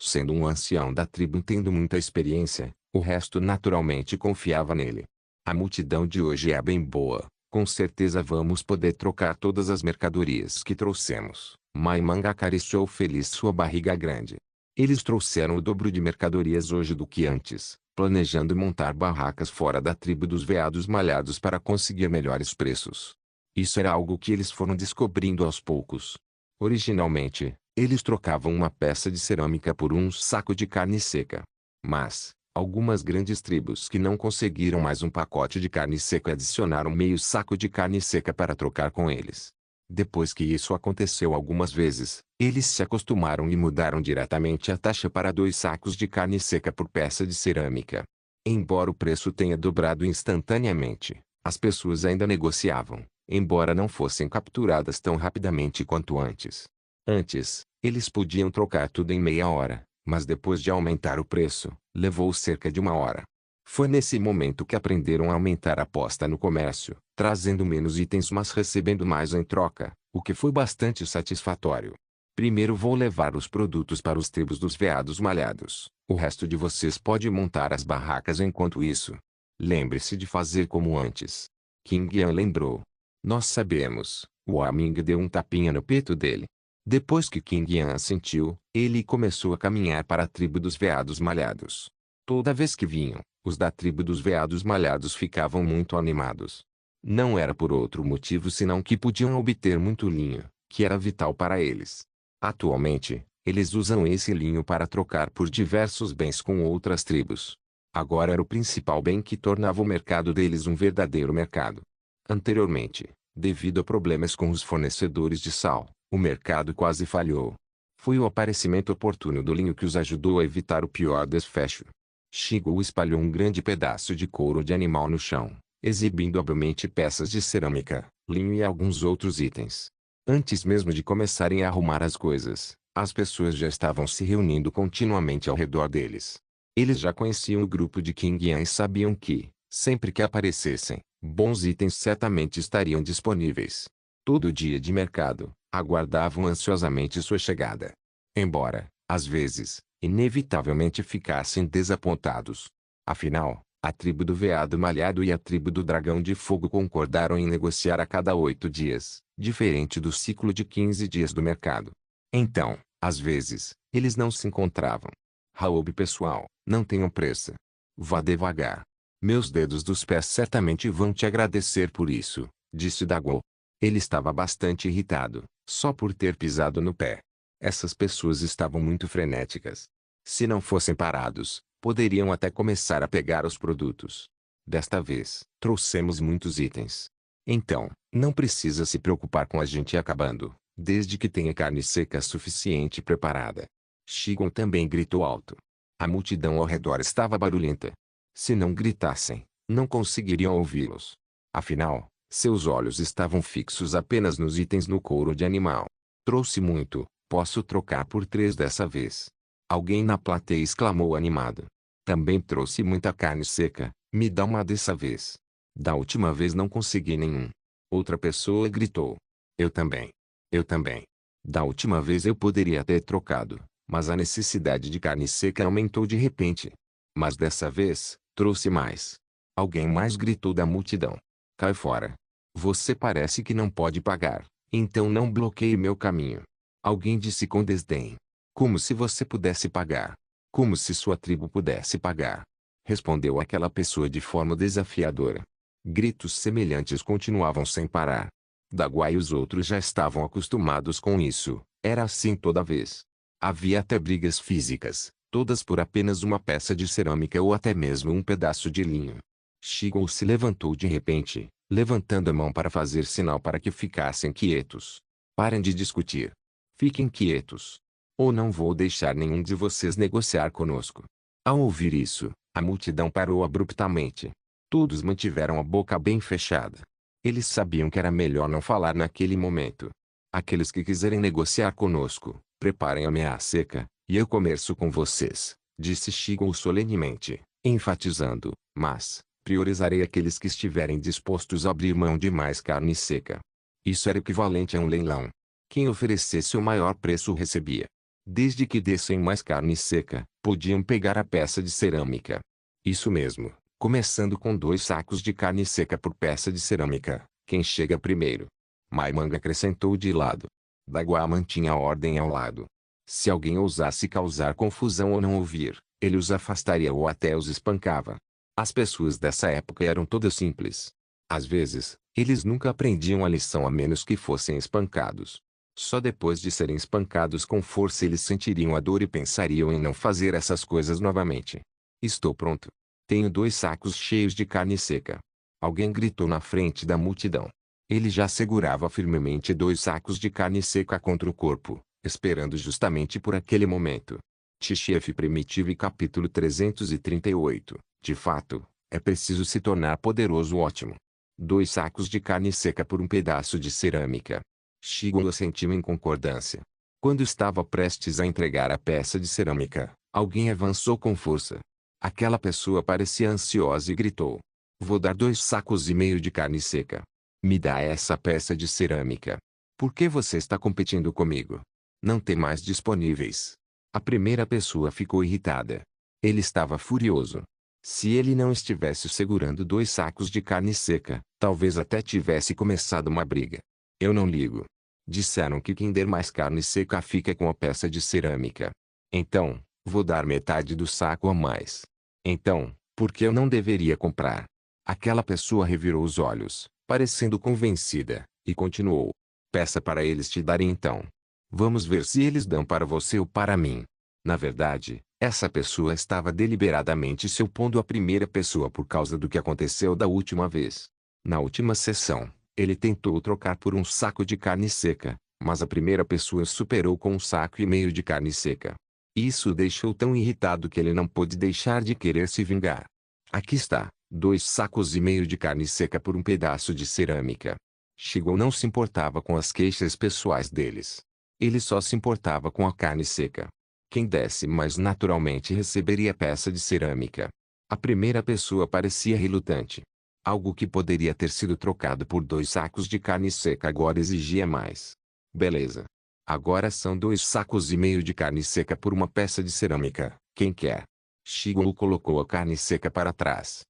Sendo um ancião da tribo tendo muita experiência, o resto naturalmente confiava nele. A multidão de hoje é bem boa, com certeza vamos poder trocar todas as mercadorias que trouxemos. Maimanga acariciou feliz sua barriga grande. Eles trouxeram o dobro de mercadorias hoje do que antes, planejando montar barracas fora da tribo dos veados malhados para conseguir melhores preços. Isso era algo que eles foram descobrindo aos poucos. Originalmente, eles trocavam uma peça de cerâmica por um saco de carne seca. Mas, algumas grandes tribos que não conseguiram mais um pacote de carne seca adicionaram meio saco de carne seca para trocar com eles. Depois que isso aconteceu algumas vezes, eles se acostumaram e mudaram diretamente a taxa para 2 sacos de carne seca por peça de cerâmica. Embora o preço tenha dobrado instantaneamente, as pessoas ainda negociavam, embora não fossem capturadas tão rapidamente quanto antes. Antes, eles podiam trocar tudo em meia hora, mas depois de aumentar o preço, levou cerca de 1 hora. Foi nesse momento que aprenderam a aumentar a aposta no comércio, trazendo menos itens mas recebendo mais em troca, o que foi bastante satisfatório. Primeiro vou levar os produtos para os tribos dos veados malhados. O resto de vocês pode montar as barracas enquanto isso. Lembre-se de fazer como antes. King Yan lembrou. Nós sabemos. Wang deu um tapinha no peito dele. Depois que King Yan assentiu, ele começou a caminhar para a tribo dos veados malhados. Toda vez que vinham, os da tribo dos veados malhados ficavam muito animados. Não era por outro motivo senão que podiam obter muito linho, que era vital para eles. Atualmente, eles usam esse linho para trocar por diversos bens com outras tribos. Agora era o principal bem que tornava o mercado deles um verdadeiro mercado. Anteriormente, devido a problemas com os fornecedores de sal, o mercado quase falhou. Foi o aparecimento oportuno do linho que os ajudou a evitar o pior desfecho. Shigo espalhou um grande pedaço de couro de animal no chão, exibindo habilmente peças de cerâmica, linho e alguns outros itens. Antes mesmo de começarem a arrumar as coisas, as pessoas já estavam se reunindo continuamente ao redor deles. Eles já conheciam o grupo de King Yan e sabiam que, sempre que aparecessem, bons itens certamente estariam disponíveis. Todo dia de mercado, aguardavam ansiosamente sua chegada. Embora, às vezes, inevitavelmente ficassem desapontados. Afinal, a tribo do veado malhado e a tribo do dragão de fogo concordaram em negociar a cada 8 dias, diferente do ciclo de 15 dias do mercado. Então, às vezes, eles não se encontravam. Raoub pessoal, não tenham pressa. Vá devagar. Meus dedos dos pés certamente vão te agradecer por isso, disse Daguo. Ele estava bastante irritado, só por ter pisado no pé. Essas pessoas estavam muito frenéticas. Se não fossem parados, poderiam até começar a pegar os produtos. Desta vez, trouxemos muitos itens. Então, não precisa se preocupar com a gente acabando, desde que tenha carne seca suficiente preparada. Shigon também gritou alto. A multidão ao redor estava barulhenta. Se não gritassem, não conseguiriam ouvi-los. Afinal, seus olhos estavam fixos apenas nos itens no couro de animal. Trouxe muito, posso trocar por 3 dessa vez. Alguém na plateia exclamou animado. Também trouxe muita carne seca, Me dá uma dessa vez. Da última vez não consegui nenhum. Outra pessoa gritou. Eu também. Eu também. Da última vez eu poderia ter trocado, mas a necessidade de carne seca aumentou de repente. Mas dessa vez, trouxe mais. Alguém mais gritou da multidão. Cai fora. Você parece que não pode pagar, então não bloqueie meu caminho. Alguém disse com desdém. Como se você pudesse pagar. Como se sua tribo pudesse pagar. Respondeu aquela pessoa de forma desafiadora. Gritos semelhantes continuavam sem parar. Dagua e os outros já estavam acostumados com isso, era assim toda vez. Havia até brigas físicas, todas por apenas uma peça de cerâmica ou até mesmo um pedaço de linho. Shigou se levantou de repente, levantando a mão para fazer sinal para que ficassem quietos. Parem de discutir. Fiquem quietos. Ou não vou deixar nenhum de vocês negociar conosco. Ao ouvir isso, a multidão parou abruptamente. Todos mantiveram a boca bem fechada. Eles sabiam que era melhor não falar naquele momento. Aqueles que quiserem negociar conosco, preparem a meia seca, e eu converso com vocês, disse Shigou solenemente, enfatizando, mas, priorizarei aqueles que estiverem dispostos a abrir mão de mais carne seca. Isso era equivalente a um leilão. Quem oferecesse o maior preço recebia. Desde que dessem mais carne seca, podiam pegar a peça de cerâmica. Isso mesmo, começando com 2 sacos de carne seca por peça de cerâmica, quem chega primeiro. Maimanga acrescentou de lado. Dagua mantinha a ordem ao lado. Se alguém ousasse causar confusão ou não ouvir, ele os afastaria ou até os espancava. As pessoas dessa época eram todas simples. Às vezes, eles nunca aprendiam a lição a menos que fossem espancados. Só depois de serem espancados com força eles sentiriam a dor e pensariam em não fazer essas coisas novamente. Estou pronto. Tenho 2 sacos cheios de carne seca. Alguém gritou na frente da multidão. Ele já segurava firmemente 2 sacos de carne seca contra o corpo, esperando justamente por aquele momento. Tchef Primitivo e capítulo 338. De fato, é preciso se tornar poderoso ótimo. 2 sacos de carne seca por um pedaço de cerâmica. Shigou assentiu em concordância. Quando estava prestes a entregar a peça de cerâmica, alguém avançou com força. Aquela pessoa parecia ansiosa e gritou. Vou dar 2,5 sacos de carne seca. Me dá essa peça de cerâmica. Por que você está competindo comigo? Não tem mais disponíveis. A primeira pessoa ficou irritada. Ele estava furioso. Se ele não estivesse segurando 2 sacos de carne seca, talvez até tivesse começado uma briga. Eu não ligo. Disseram que quem der mais carne seca fica com a peça de cerâmica. Então, vou dar metade do saco a mais. Então, por que eu não deveria comprar? Aquela pessoa revirou os olhos, parecendo convencida, e continuou. Peça para eles te darem então. Vamos ver se eles dão para você ou para mim. Na verdade, essa pessoa estava deliberadamente se opondo à primeira pessoa por causa do que aconteceu da última vez. Na última sessão, ele tentou trocar por um saco de carne seca, mas a primeira pessoa superou com 1,5 sacos de carne seca. Isso o deixou tão irritado que ele não pôde deixar de querer se vingar. Aqui está, 2,5 sacos de carne seca por um pedaço de cerâmica. Shigou não se importava com as queixas pessoais deles. Ele só se importava com a carne seca. Quem desse mais naturalmente receberia a peça de cerâmica. A primeira pessoa parecia relutante. Algo que poderia ter sido trocado por 2 sacos de carne seca agora exigia mais. Beleza. Agora são 2,5 sacos de carne seca por uma peça de cerâmica. Quem quer? Shigou colocou a carne seca para trás.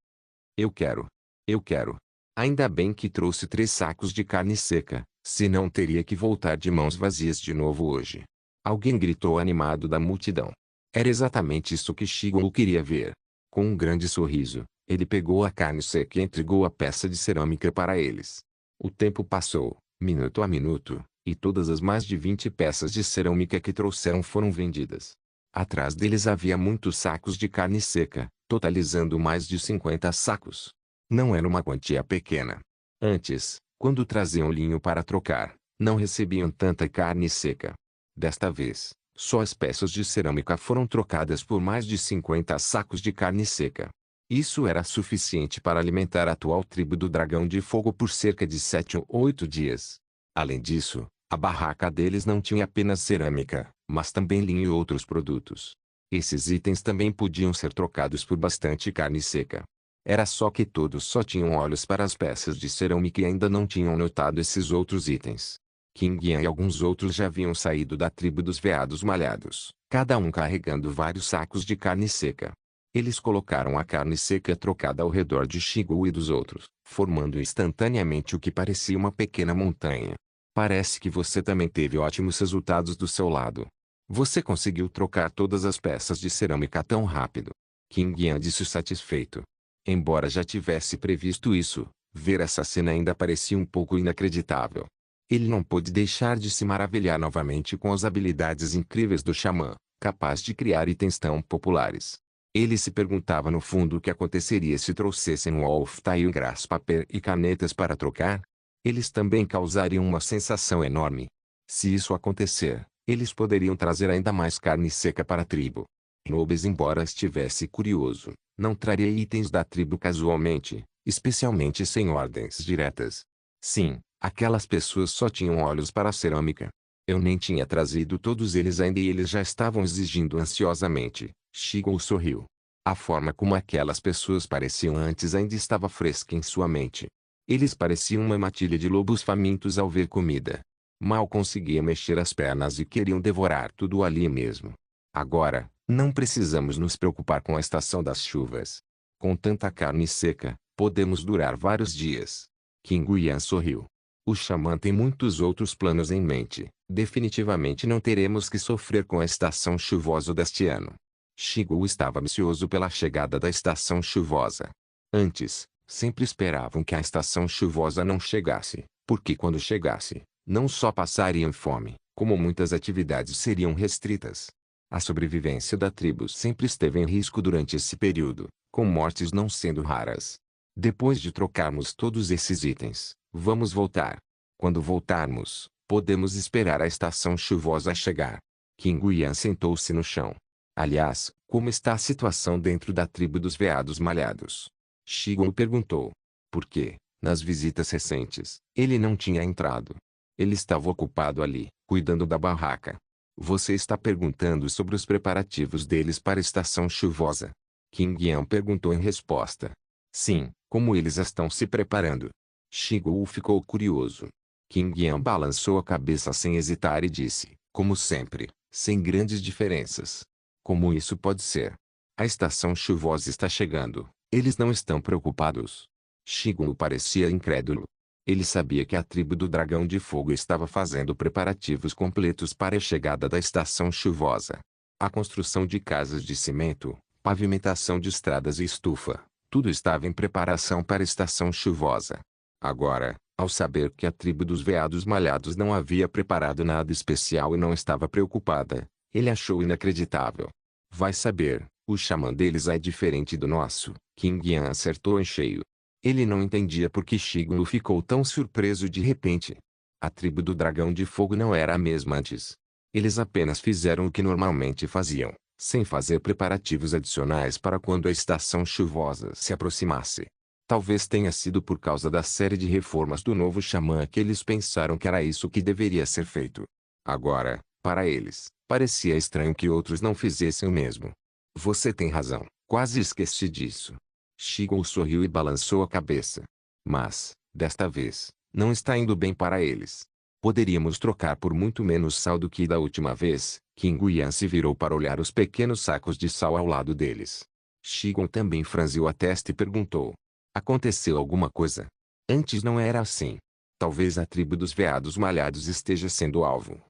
Eu quero. Eu quero. Ainda bem que trouxe 3 sacos de carne seca, senão teria que voltar de mãos vazias de novo hoje. Alguém gritou animado da multidão. Era exatamente isso que Shigou queria ver. Com um grande sorriso, ele pegou a carne seca e entregou a peça de cerâmica para eles. O tempo passou, minuto a minuto, e todas as mais de 20 peças de cerâmica que trouxeram foram vendidas. Atrás deles havia muitos sacos de carne seca, totalizando mais de 50 sacos. Não era uma quantia pequena. Antes, quando traziam linho para trocar, não recebiam tanta carne seca. Desta vez, só as peças de cerâmica foram trocadas por mais de 50 sacos de carne seca. Isso era suficiente para alimentar a atual tribo do Dragão de Fogo por cerca de 7 ou 8 dias. Além disso, a barraca deles não tinha apenas cerâmica, mas também linho e outros produtos. Esses itens também podiam ser trocados por bastante carne seca. Era só que todos só tinham olhos para as peças de cerâmica e ainda não tinham notado esses outros itens. King Yan e alguns outros já haviam saído da tribo dos veados malhados, cada um carregando vários sacos de carne seca. Eles colocaram a carne seca trocada ao redor de Shigo e dos outros, formando instantaneamente o que parecia uma pequena montanha. Parece que você também teve ótimos resultados do seu lado. Você conseguiu trocar todas as peças de cerâmica tão rápido. King Yan disse satisfeito. Embora já tivesse previsto isso, ver essa cena ainda parecia um pouco inacreditável. Ele não pôde deixar de se maravilhar novamente com as habilidades incríveis do xamã, capaz de criar itens tão populares. Ele se perguntava no fundo o que aconteceria se trouxessem um Wolf-Tail Grass papel e canetas para trocar. Eles também causariam uma sensação enorme. Se isso acontecer, eles poderiam trazer ainda mais carne seca para a tribo. Nobis, embora estivesse curioso, não traria itens da tribo casualmente, especialmente sem ordens diretas. Sim, aquelas pessoas só tinham olhos para a cerâmica. Eu nem tinha trazido todos eles ainda e eles já estavam exigindo ansiosamente. Shigo sorriu. A forma como aquelas pessoas pareciam antes ainda estava fresca em sua mente. Eles pareciam uma matilha de lobos famintos ao ver comida. Mal conseguia mexer as pernas e queriam devorar tudo ali mesmo. Agora, não precisamos nos preocupar com a estação das chuvas. Com tanta carne seca, podemos durar vários dias. King Yan sorriu. O xamã tem muitos outros planos em mente. Definitivamente não teremos que sofrer com a estação chuvosa deste ano. Shigo estava ansioso pela chegada da estação chuvosa. Antes, sempre esperavam que a estação chuvosa não chegasse, porque quando chegasse, não só passariam fome, como muitas atividades seriam restritas. A sobrevivência da tribo sempre esteve em risco durante esse período, com mortes não sendo raras. Depois de trocarmos todos esses itens, vamos voltar. Quando voltarmos, podemos esperar a estação chuvosa chegar. King Yan sentou-se no chão. Aliás, como está a situação dentro da tribo dos veados malhados? Shigo perguntou. Por quê? Nas visitas recentes, ele não tinha entrado. Ele estava ocupado ali, cuidando da barraca. Você está perguntando sobre os preparativos deles para a estação chuvosa? King Yan perguntou em resposta. Sim, como eles estão se preparando? Shigo ficou curioso. King Yan balançou a cabeça sem hesitar e disse, como sempre, sem grandes diferenças. Como isso pode ser? A estação chuvosa está chegando, eles não estão preocupados. Shigo parecia incrédulo. Ele sabia que a tribo do Dragão de Fogo estava fazendo preparativos completos para a chegada da estação chuvosa. A construção de casas de cimento, pavimentação de estradas e estufa, tudo estava em preparação para a estação chuvosa. Agora, ao saber que a tribo dos veados malhados não havia preparado nada especial e não estava preocupada, ele achou inacreditável. Vai saber, o xamã deles é diferente do nosso. King Yan acertou em cheio. Ele não entendia por que Shigo ficou tão surpreso de repente. A tribo do Dragão de Fogo não era a mesma antes. Eles apenas fizeram o que normalmente faziam, sem fazer preparativos adicionais para quando a estação chuvosa se aproximasse. Talvez tenha sido por causa da série de reformas do novo xamã que eles pensaram que era isso que deveria ser feito. Agora, para eles, parecia estranho que outros não fizessem o mesmo. Você tem razão, quase esqueci disso. Shigo sorriu e balançou a cabeça. Mas, desta vez, não está indo bem para eles. Poderíamos trocar por muito menos sal do que da última vez. King Yan se virou para olhar os pequenos sacos de sal ao lado deles. Shigo também franziu a testa e perguntou. Aconteceu alguma coisa? Antes não era assim. Talvez a tribo dos veados malhados esteja sendo alvo.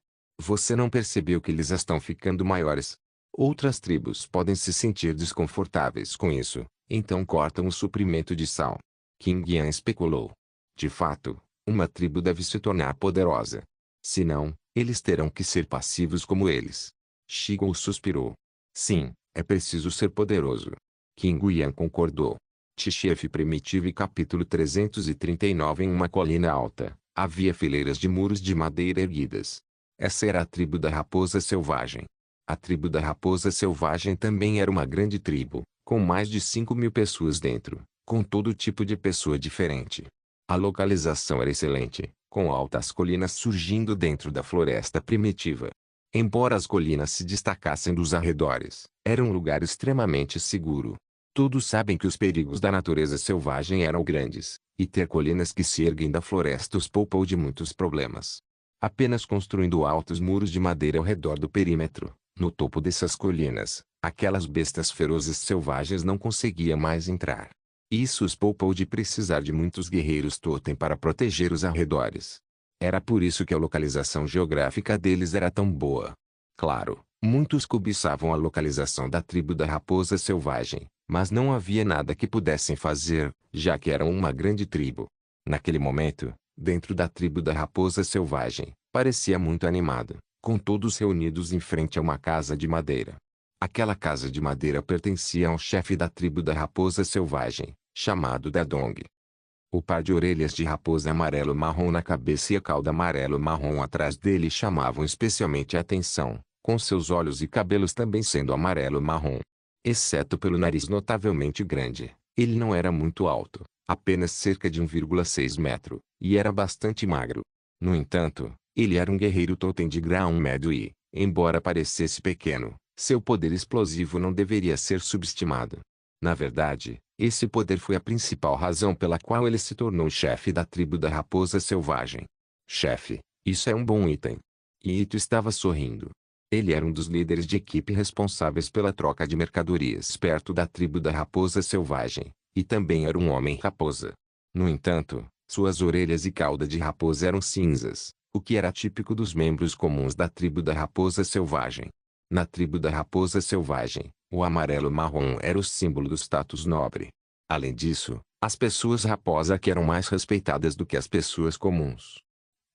Você não percebeu que eles estão ficando maiores? Outras tribos podem se sentir desconfortáveis com isso, então cortam o suprimento de sal. King Yan especulou. De fato, uma tribo deve se tornar poderosa. Senão, eles terão que ser passivos como eles. Shigo suspirou. Sim, é preciso ser poderoso. King Yan concordou. Tchef Primitivo e capítulo 339. Em uma colina alta, havia fileiras de muros de madeira erguidas. Essa era a tribo da raposa selvagem. A tribo da raposa selvagem também era uma grande tribo, com mais de 5.000 pessoas dentro, com todo tipo de pessoa diferente. A localização era excelente, com altas colinas surgindo dentro da floresta primitiva. Embora as colinas se destacassem dos arredores, era um lugar extremamente seguro. Todos sabem que os perigos da natureza selvagem eram grandes, e ter colinas que se erguem da floresta os poupou de muitos problemas. Apenas construindo altos muros de madeira ao redor do perímetro, no topo dessas colinas, aquelas bestas ferozes selvagens não conseguiam mais entrar. Isso os poupou de precisar de muitos guerreiros totem para proteger os arredores. Era por isso que a localização geográfica deles era tão boa. Claro, muitos cobiçavam a localização da tribo da raposa selvagem, mas não havia nada que pudessem fazer, já que eram uma grande tribo. Naquele momento, dentro da tribo da raposa selvagem, parecia muito animado, com todos reunidos em frente a uma casa de madeira. Aquela casa de madeira pertencia ao chefe da tribo da raposa selvagem, chamado Dadong. O par de orelhas de raposa amarelo-marrom na cabeça e a cauda amarelo-marrom atrás dele chamavam especialmente a atenção, com seus olhos e cabelos também sendo amarelo-marrom. Exceto pelo nariz notavelmente grande, ele não era muito alto, apenas cerca de 1,6 metro, e era bastante magro. No entanto, ele era um guerreiro totem de grau médio e, embora parecesse pequeno, seu poder explosivo não deveria ser subestimado. Na verdade, esse poder foi a principal razão pela qual ele se tornou chefe da tribo da raposa selvagem. Chefe, isso é um bom item. Ito estava sorrindo. Ele era um dos líderes de equipe responsáveis pela troca de mercadorias perto da tribo da raposa selvagem, e também era um homem-raposa. No entanto, suas orelhas e cauda de raposa eram cinzas, o que era típico dos membros comuns da tribo da raposa selvagem. Na tribo da raposa selvagem, o amarelo-marrom era o símbolo do status nobre. Além disso, as pessoas raposa que eram mais respeitadas do que as pessoas comuns.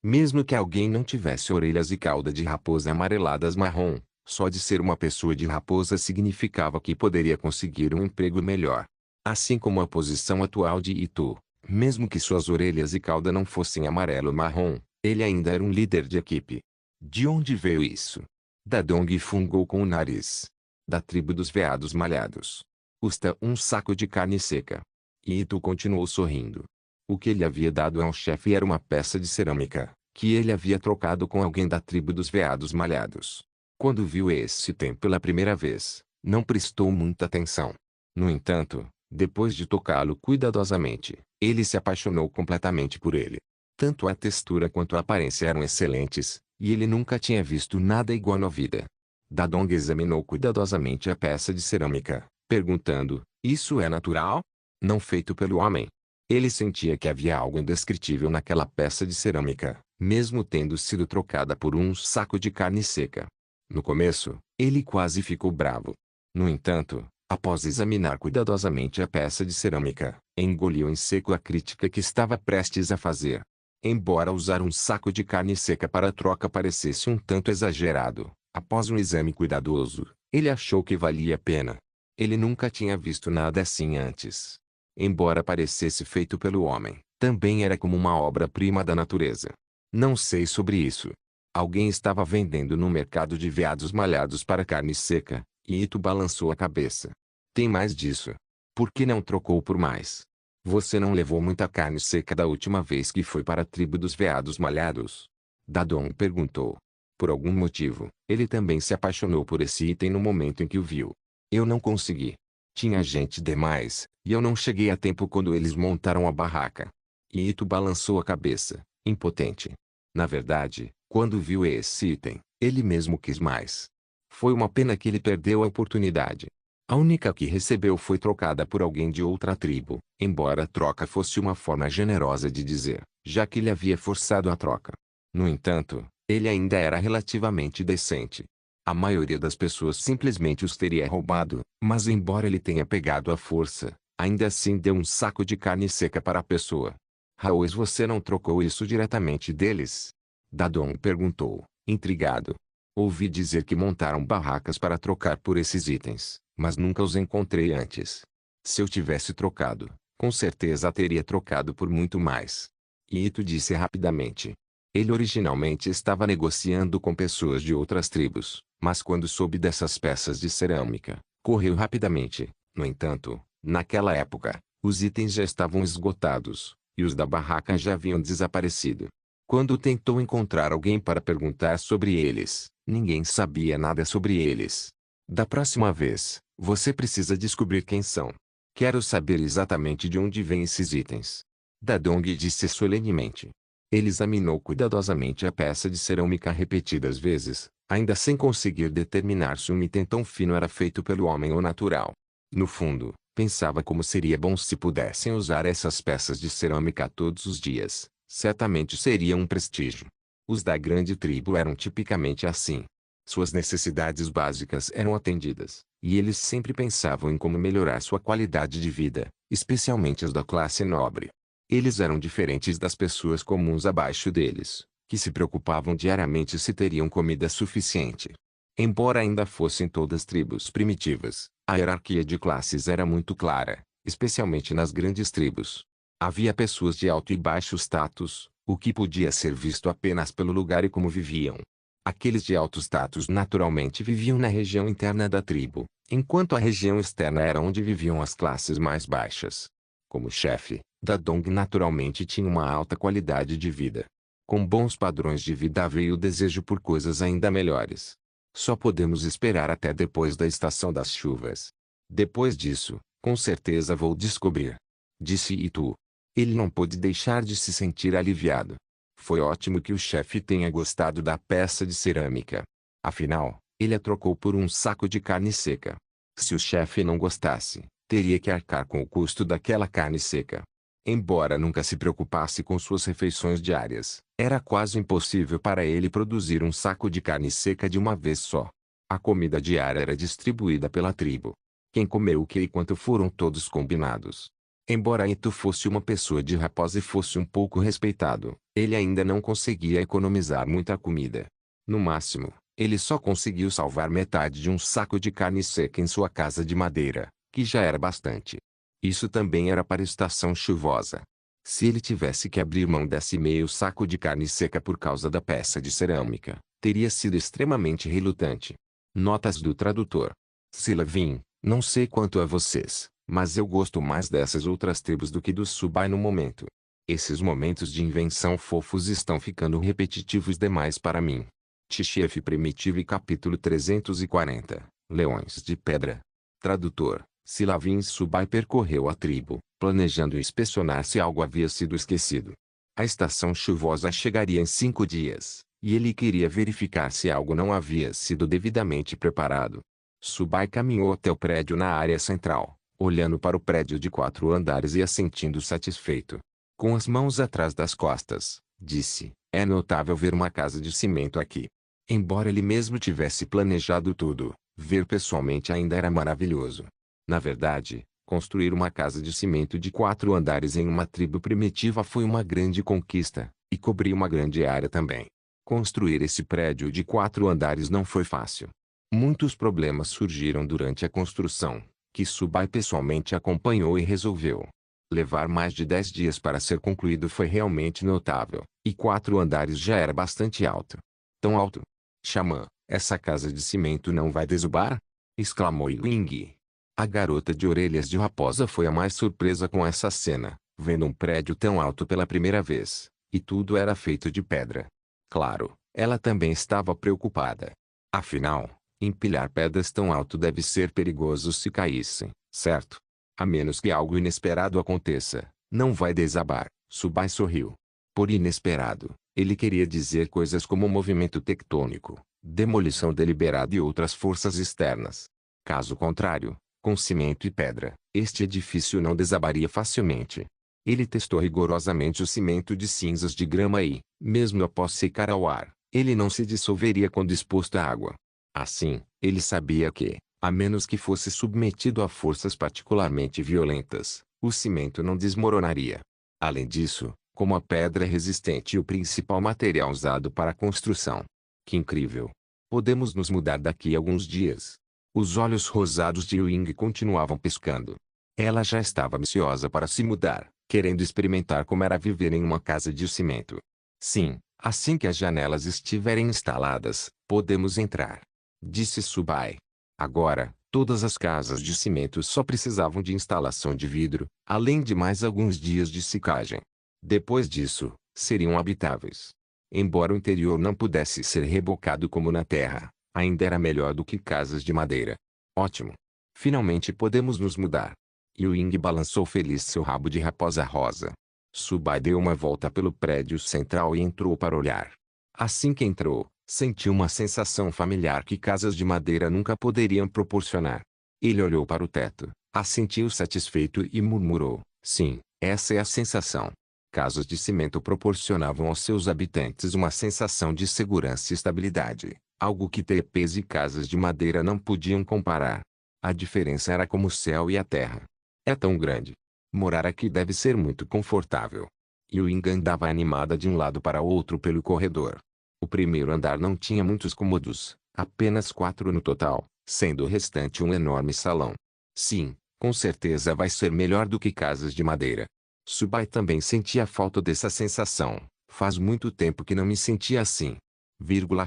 Mesmo que alguém não tivesse orelhas e cauda de raposa amareladas marrom, só de ser uma pessoa de raposa significava que poderia conseguir um emprego melhor. Assim como a posição atual de Ito, mesmo que suas orelhas e cauda não fossem amarelo-marrom, ele ainda era um líder de equipe. De onde veio isso? Dadong fungou com o nariz. Da tribo dos veados malhados. Custa um saco de carne seca. Ito continuou sorrindo. O que ele havia dado ao chefe era uma peça de cerâmica, que ele havia trocado com alguém da tribo dos veados malhados. Quando viu esse item pela primeira vez, não prestou muita atenção. No entanto, depois de tocá-lo cuidadosamente, ele se apaixonou completamente por ele. Tanto a textura quanto a aparência eram excelentes, e ele nunca tinha visto nada igual na vida. Dadong examinou cuidadosamente a peça de cerâmica, perguntando, isso é natural? Não feito pelo homem? Ele sentia que havia algo indescritível naquela peça de cerâmica, mesmo tendo sido trocada por um saco de carne seca. No começo, ele quase ficou bravo. No entanto, após examinar cuidadosamente a peça de cerâmica, engoliu em seco a crítica que estava prestes a fazer. Embora usar um saco de carne seca para a troca parecesse um tanto exagerado, após um exame cuidadoso, ele achou que valia a pena. Ele nunca tinha visto nada assim antes. Embora parecesse feito pelo homem, também era como uma obra-prima da natureza. Não sei sobre isso. Alguém estava vendendo no mercado de veados malhados para carne seca, e Ito balançou a cabeça. Tem mais disso. Por que não trocou por mais? Você não levou muita carne seca da última vez que foi para a tribo dos veados malhados? Dadong perguntou. Por algum motivo, ele também se apaixonou por esse item no momento em que o viu. Eu não consegui. Tinha gente demais, e eu não cheguei a tempo quando eles montaram a barraca. E Ito balançou a cabeça, impotente. Na verdade, quando viu esse item, ele mesmo quis mais. Foi uma pena que ele perdeu a oportunidade. A única que recebeu foi trocada por alguém de outra tribo, embora a troca fosse uma forma generosa de dizer, já que ele havia forçado a troca. No entanto, ele ainda era relativamente decente. A maioria das pessoas simplesmente os teria roubado, mas embora ele tenha pegado à força, ainda assim deu um saco de carne seca para a pessoa. Raois, você não trocou isso diretamente deles? Dadong perguntou, intrigado. Ouvi dizer que montaram barracas para trocar por esses itens, mas nunca os encontrei antes. Se eu tivesse trocado, com certeza teria trocado por muito mais. Ito disse rapidamente. Ele originalmente estava negociando com pessoas de outras tribos, mas quando soube dessas peças de cerâmica, correu rapidamente. No entanto, naquela época, os itens já estavam esgotados, e os da barraca já haviam desaparecido. Quando tentou encontrar alguém para perguntar sobre eles, ninguém sabia nada sobre eles. Da próxima vez, você precisa descobrir quem são. Quero saber exatamente de onde vêm esses itens. Dadong disse solenemente. Ele examinou cuidadosamente a peça de cerâmica repetidas vezes, ainda sem conseguir determinar se um item tão fino era feito pelo homem ou natural. No fundo, pensava como seria bom se pudessem usar essas peças de cerâmica todos os dias. Certamente seria um prestígio. Os da grande tribo eram tipicamente assim. Suas necessidades básicas eram atendidas, e eles sempre pensavam em como melhorar sua qualidade de vida, especialmente as da classe nobre. Eles eram diferentes das pessoas comuns abaixo deles, que se preocupavam diariamente se teriam comida suficiente. Embora ainda fossem todas tribos primitivas, a hierarquia de classes era muito clara, especialmente nas grandes tribos. Havia pessoas de alto e baixo status, o que podia ser visto apenas pelo lugar e como viviam. Aqueles de alto status naturalmente viviam na região interna da tribo, enquanto a região externa era onde viviam as classes mais baixas. Como chefe, Dadong naturalmente tinha uma alta qualidade de vida. Com bons padrões de vida veio o desejo por coisas ainda melhores. Só podemos esperar até depois da estação das chuvas. Depois disso, com certeza vou descobrir. Disse Itu. Ele não pôde deixar de se sentir aliviado. Foi ótimo que o chefe tenha gostado da peça de cerâmica. Afinal, ele a trocou por um saco de carne seca. Se o chefe não gostasse, teria que arcar com o custo daquela carne seca. Embora nunca se preocupasse com suas refeições diárias, era quase impossível para ele produzir um saco de carne seca de uma vez só. A comida diária era distribuída pela tribo. Quem comeu o que e quanto foram todos combinados. Embora Ito fosse uma pessoa de raposa e fosse um pouco respeitado, ele ainda não conseguia economizar muita comida. No máximo, ele só conseguiu salvar metade de um saco de carne seca em sua casa de madeira, que já era bastante. Isso também era para a estação chuvosa. Se ele tivesse que abrir mão desse meio saco de carne seca por causa da peça de cerâmica, teria sido extremamente relutante. Notas do tradutor. Silavin, não sei quanto a vocês, mas eu gosto mais dessas outras tribos do que dos Subai no momento. Esses momentos de invenção fofos estão ficando repetitivos demais para mim. Tchef Primitivo capítulo 340, Leões de Pedra. Tradutor. Silavin Subai percorreu a tribo, planejando inspecionar se algo havia sido esquecido. A estação chuvosa chegaria em 5 dias, e ele queria verificar se algo não havia sido devidamente preparado. Subai caminhou até o prédio na área central, olhando para o prédio de 4 andares e assentindo satisfeito. Com as mãos atrás das costas, disse, é notável ver uma casa de cimento aqui. Embora ele mesmo tivesse planejado tudo, ver pessoalmente ainda era maravilhoso. Na verdade, construir uma casa de cimento de 4 andares em uma tribo primitiva foi uma grande conquista, e cobrir uma grande área também. Construir esse prédio de 4 andares não foi fácil. Muitos problemas surgiram durante a construção, que Subai pessoalmente acompanhou e resolveu. Levar mais de 10 dias para ser concluído foi realmente notável, e 4 andares já era bastante alto. Tão alto? Xamã, essa casa de cimento não vai desabar? Exclamou Ying. A garota de orelhas de raposa foi a mais surpresa com essa cena, vendo um prédio tão alto pela primeira vez, e tudo era feito de pedra. Claro, ela também estava preocupada. Afinal, empilhar pedras tão alto deve ser perigoso se caíssem, certo? A menos que algo inesperado aconteça, não vai desabar. Subai sorriu. Por inesperado, ele queria dizer coisas como movimento tectônico, demolição deliberada e outras forças externas. Caso contrário, com cimento e pedra, este edifício não desabaria facilmente. Ele testou rigorosamente o cimento de cinzas de grama e, mesmo após secar ao ar, ele não se dissolveria quando exposto à água. Assim, ele sabia que, a menos que fosse submetido a forças particularmente violentas, o cimento não desmoronaria. Além disso, como a pedra é resistente e o principal material usado para a construção. Que incrível! Podemos nos mudar daqui a alguns dias. Os olhos rosados de Ying continuavam piscando. Ela já estava ansiosa para se mudar, querendo experimentar como era viver em uma casa de cimento. Sim, assim que as janelas estiverem instaladas, podemos entrar. Disse Subai. Agora, todas as casas de cimento só precisavam de instalação de vidro, além de mais alguns dias de secagem. Depois disso, seriam habitáveis. Embora o interior não pudesse ser rebocado como na terra, ainda era melhor do que casas de madeira. Ótimo! Finalmente podemos nos mudar. Ying balançou feliz seu rabo de raposa rosa. Subai deu uma volta pelo prédio central e entrou para olhar. Assim que entrou, sentiu uma sensação familiar que casas de madeira nunca poderiam proporcionar. Ele olhou para o teto, assentiu satisfeito e murmurou: sim, essa é a sensação. Casas de cimento proporcionavam aos seus habitantes uma sensação de segurança e estabilidade, algo que TPs e casas de madeira não podiam comparar. A diferença era como o céu e a terra. É tão grande. Morar aqui deve ser muito confortável. Ying andava animada de um lado para outro pelo corredor. O primeiro andar não tinha muitos cômodos, apenas 4 no total, sendo o restante um enorme salão. Sim, com certeza vai ser melhor do que casas de madeira. Subai também sentia falta dessa sensação. Faz muito tempo que não me sentia assim.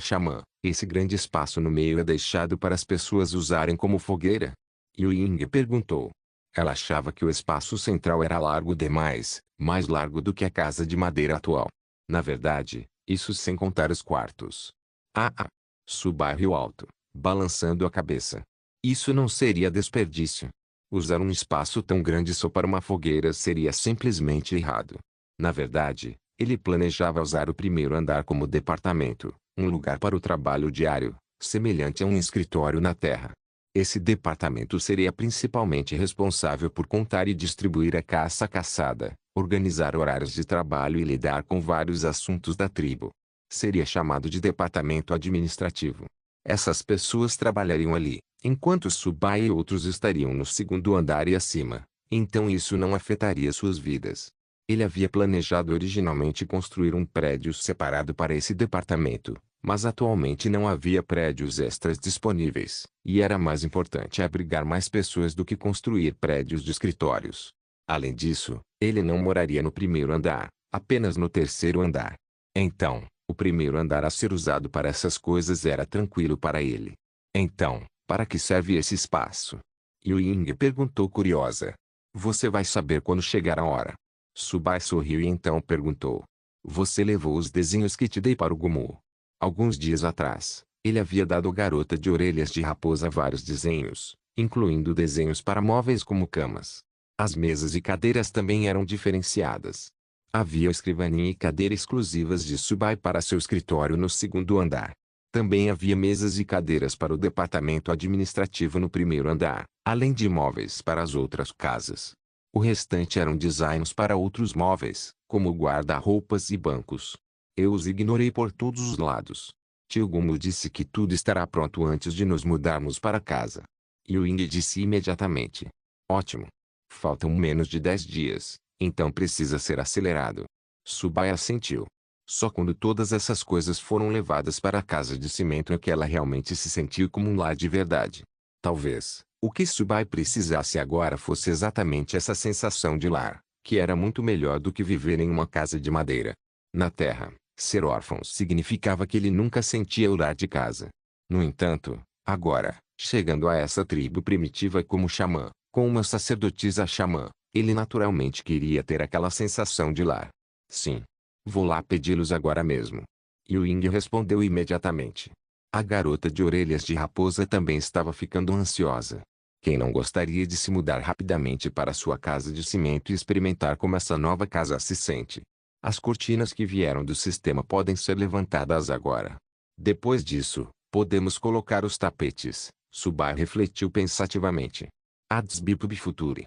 Xamã, esse grande espaço no meio é deixado para as pessoas usarem como fogueira? Ying perguntou. Ela achava que o espaço central era largo demais, mais largo do que a casa de madeira atual. Na verdade, isso sem contar os quartos. Ah! Subai riu alto, balançando a cabeça. Isso não seria desperdício. Usar um espaço tão grande só para uma fogueira seria simplesmente errado. Na verdade, ele planejava usar o primeiro andar como departamento, um lugar para o trabalho diário, semelhante a um escritório na terra. Esse departamento seria principalmente responsável por contar e distribuir a caça caçada, organizar horários de trabalho e lidar com vários assuntos da tribo. Seria chamado de departamento administrativo. Essas pessoas trabalhariam ali, enquanto Subai e outros estariam no segundo andar e acima. Então isso não afetaria suas vidas. Ele havia planejado originalmente construir um prédio separado para esse departamento, mas atualmente não havia prédios extras disponíveis, e era mais importante abrigar mais pessoas do que construir prédios de escritórios. Além disso, ele não moraria no primeiro andar, apenas no terceiro andar. Então, o primeiro andar a ser usado para essas coisas era tranquilo para ele. Então, para que serve esse espaço? Ying perguntou curiosa. Você vai saber quando chegar a hora. Subai sorriu e então perguntou. Você levou os desenhos que te dei para o Gumu? Alguns dias atrás, ele havia dado à garota de orelhas de raposa vários desenhos, incluindo desenhos para móveis como camas. As mesas e cadeiras também eram diferenciadas. Havia escrivaninha e cadeira exclusivas de Subai para seu escritório no segundo andar. Também havia mesas e cadeiras para o departamento administrativo no primeiro andar, além de móveis para as outras casas. O restante eram designs para outros móveis, como guarda-roupas e bancos. Eu os ignorei por todos os lados. Tio Gumu disse que tudo estará pronto antes de nos mudarmos para casa. Ying disse imediatamente. Ótimo. Faltam menos de 10 dias, então precisa ser acelerado. Subai assentiu. Só quando todas essas coisas foram levadas para a casa de cimento é que ela realmente se sentiu como um lar de verdade. Talvez, o que Subai precisasse agora fosse exatamente essa sensação de lar, que era muito melhor do que viver em uma casa de madeira. Na Terra, ser órfão significava que ele nunca sentia o lar de casa. No entanto, agora, chegando a essa tribo primitiva como xamã, com uma sacerdotisa xamã, ele naturalmente queria ter aquela sensação de lar. Sim. Vou lá pedi-los agora mesmo. Ying respondeu imediatamente. A garota de orelhas de raposa também estava ficando ansiosa. Quem não gostaria de se mudar rapidamente para sua casa de cimento e experimentar como essa nova casa se sente? As cortinas que vieram do sistema podem ser levantadas agora. Depois disso, podemos colocar os tapetes. Subai refletiu pensativamente. Adsbipub Futuri.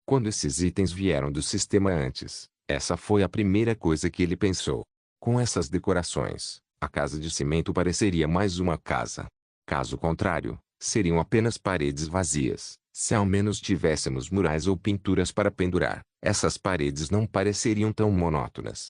Quando esses itens vieram do sistema antes, essa foi a primeira coisa que ele pensou. Com essas decorações, a casa de cimento pareceria mais uma casa. Caso contrário, seriam apenas paredes vazias. Se ao menos tivéssemos murais ou pinturas para pendurar, essas paredes não pareceriam tão monótonas.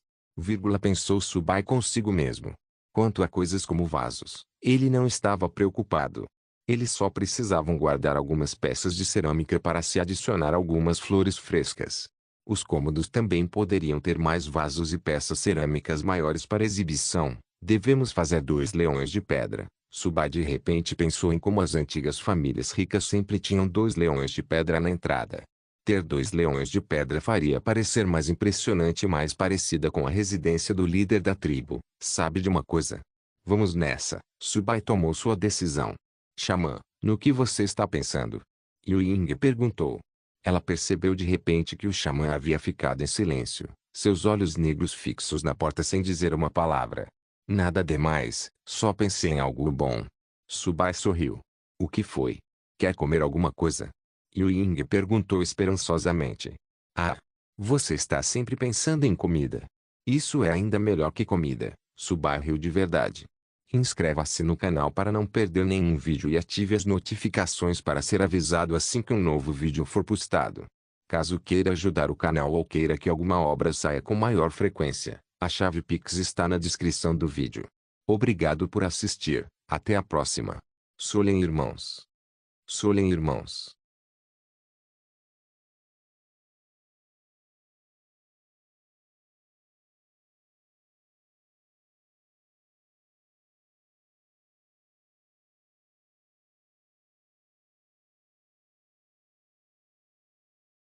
Pensou Subai consigo mesmo. Quanto a coisas como vasos, ele não estava preocupado. Eles só precisavam guardar algumas peças de cerâmica para se adicionar algumas flores frescas. Os cômodos também poderiam ter mais vasos e peças cerâmicas maiores para exibição. Devemos fazer 2 leões de pedra. Subai de repente pensou em como as antigas famílias ricas sempre tinham 2 leões de pedra na entrada. Ter 2 leões de pedra faria parecer mais impressionante e mais parecida com a residência do líder da tribo. Sabe de uma coisa? Vamos nessa. Subai tomou sua decisão. Xamã, no que você está pensando? Ying perguntou. Ela percebeu de repente que o xamã havia ficado em silêncio, seus olhos negros fixos na porta sem dizer uma palavra. Nada demais, só pensei em algo bom. Subai sorriu. O que foi? Quer comer alguma coisa? Yu Ying perguntou esperançosamente. Ah, você está sempre pensando em comida. Isso é ainda melhor que comida. Subai riu de verdade. Inscreva-se no canal para não perder nenhum vídeo e ative as notificações para ser avisado assim que um novo vídeo for postado. Caso queira ajudar o canal ou queira que alguma obra saia com maior frequência, a chave Pix está na descrição do vídeo. Obrigado por assistir, até a próxima. Solen Irmãos. Solen Irmãos.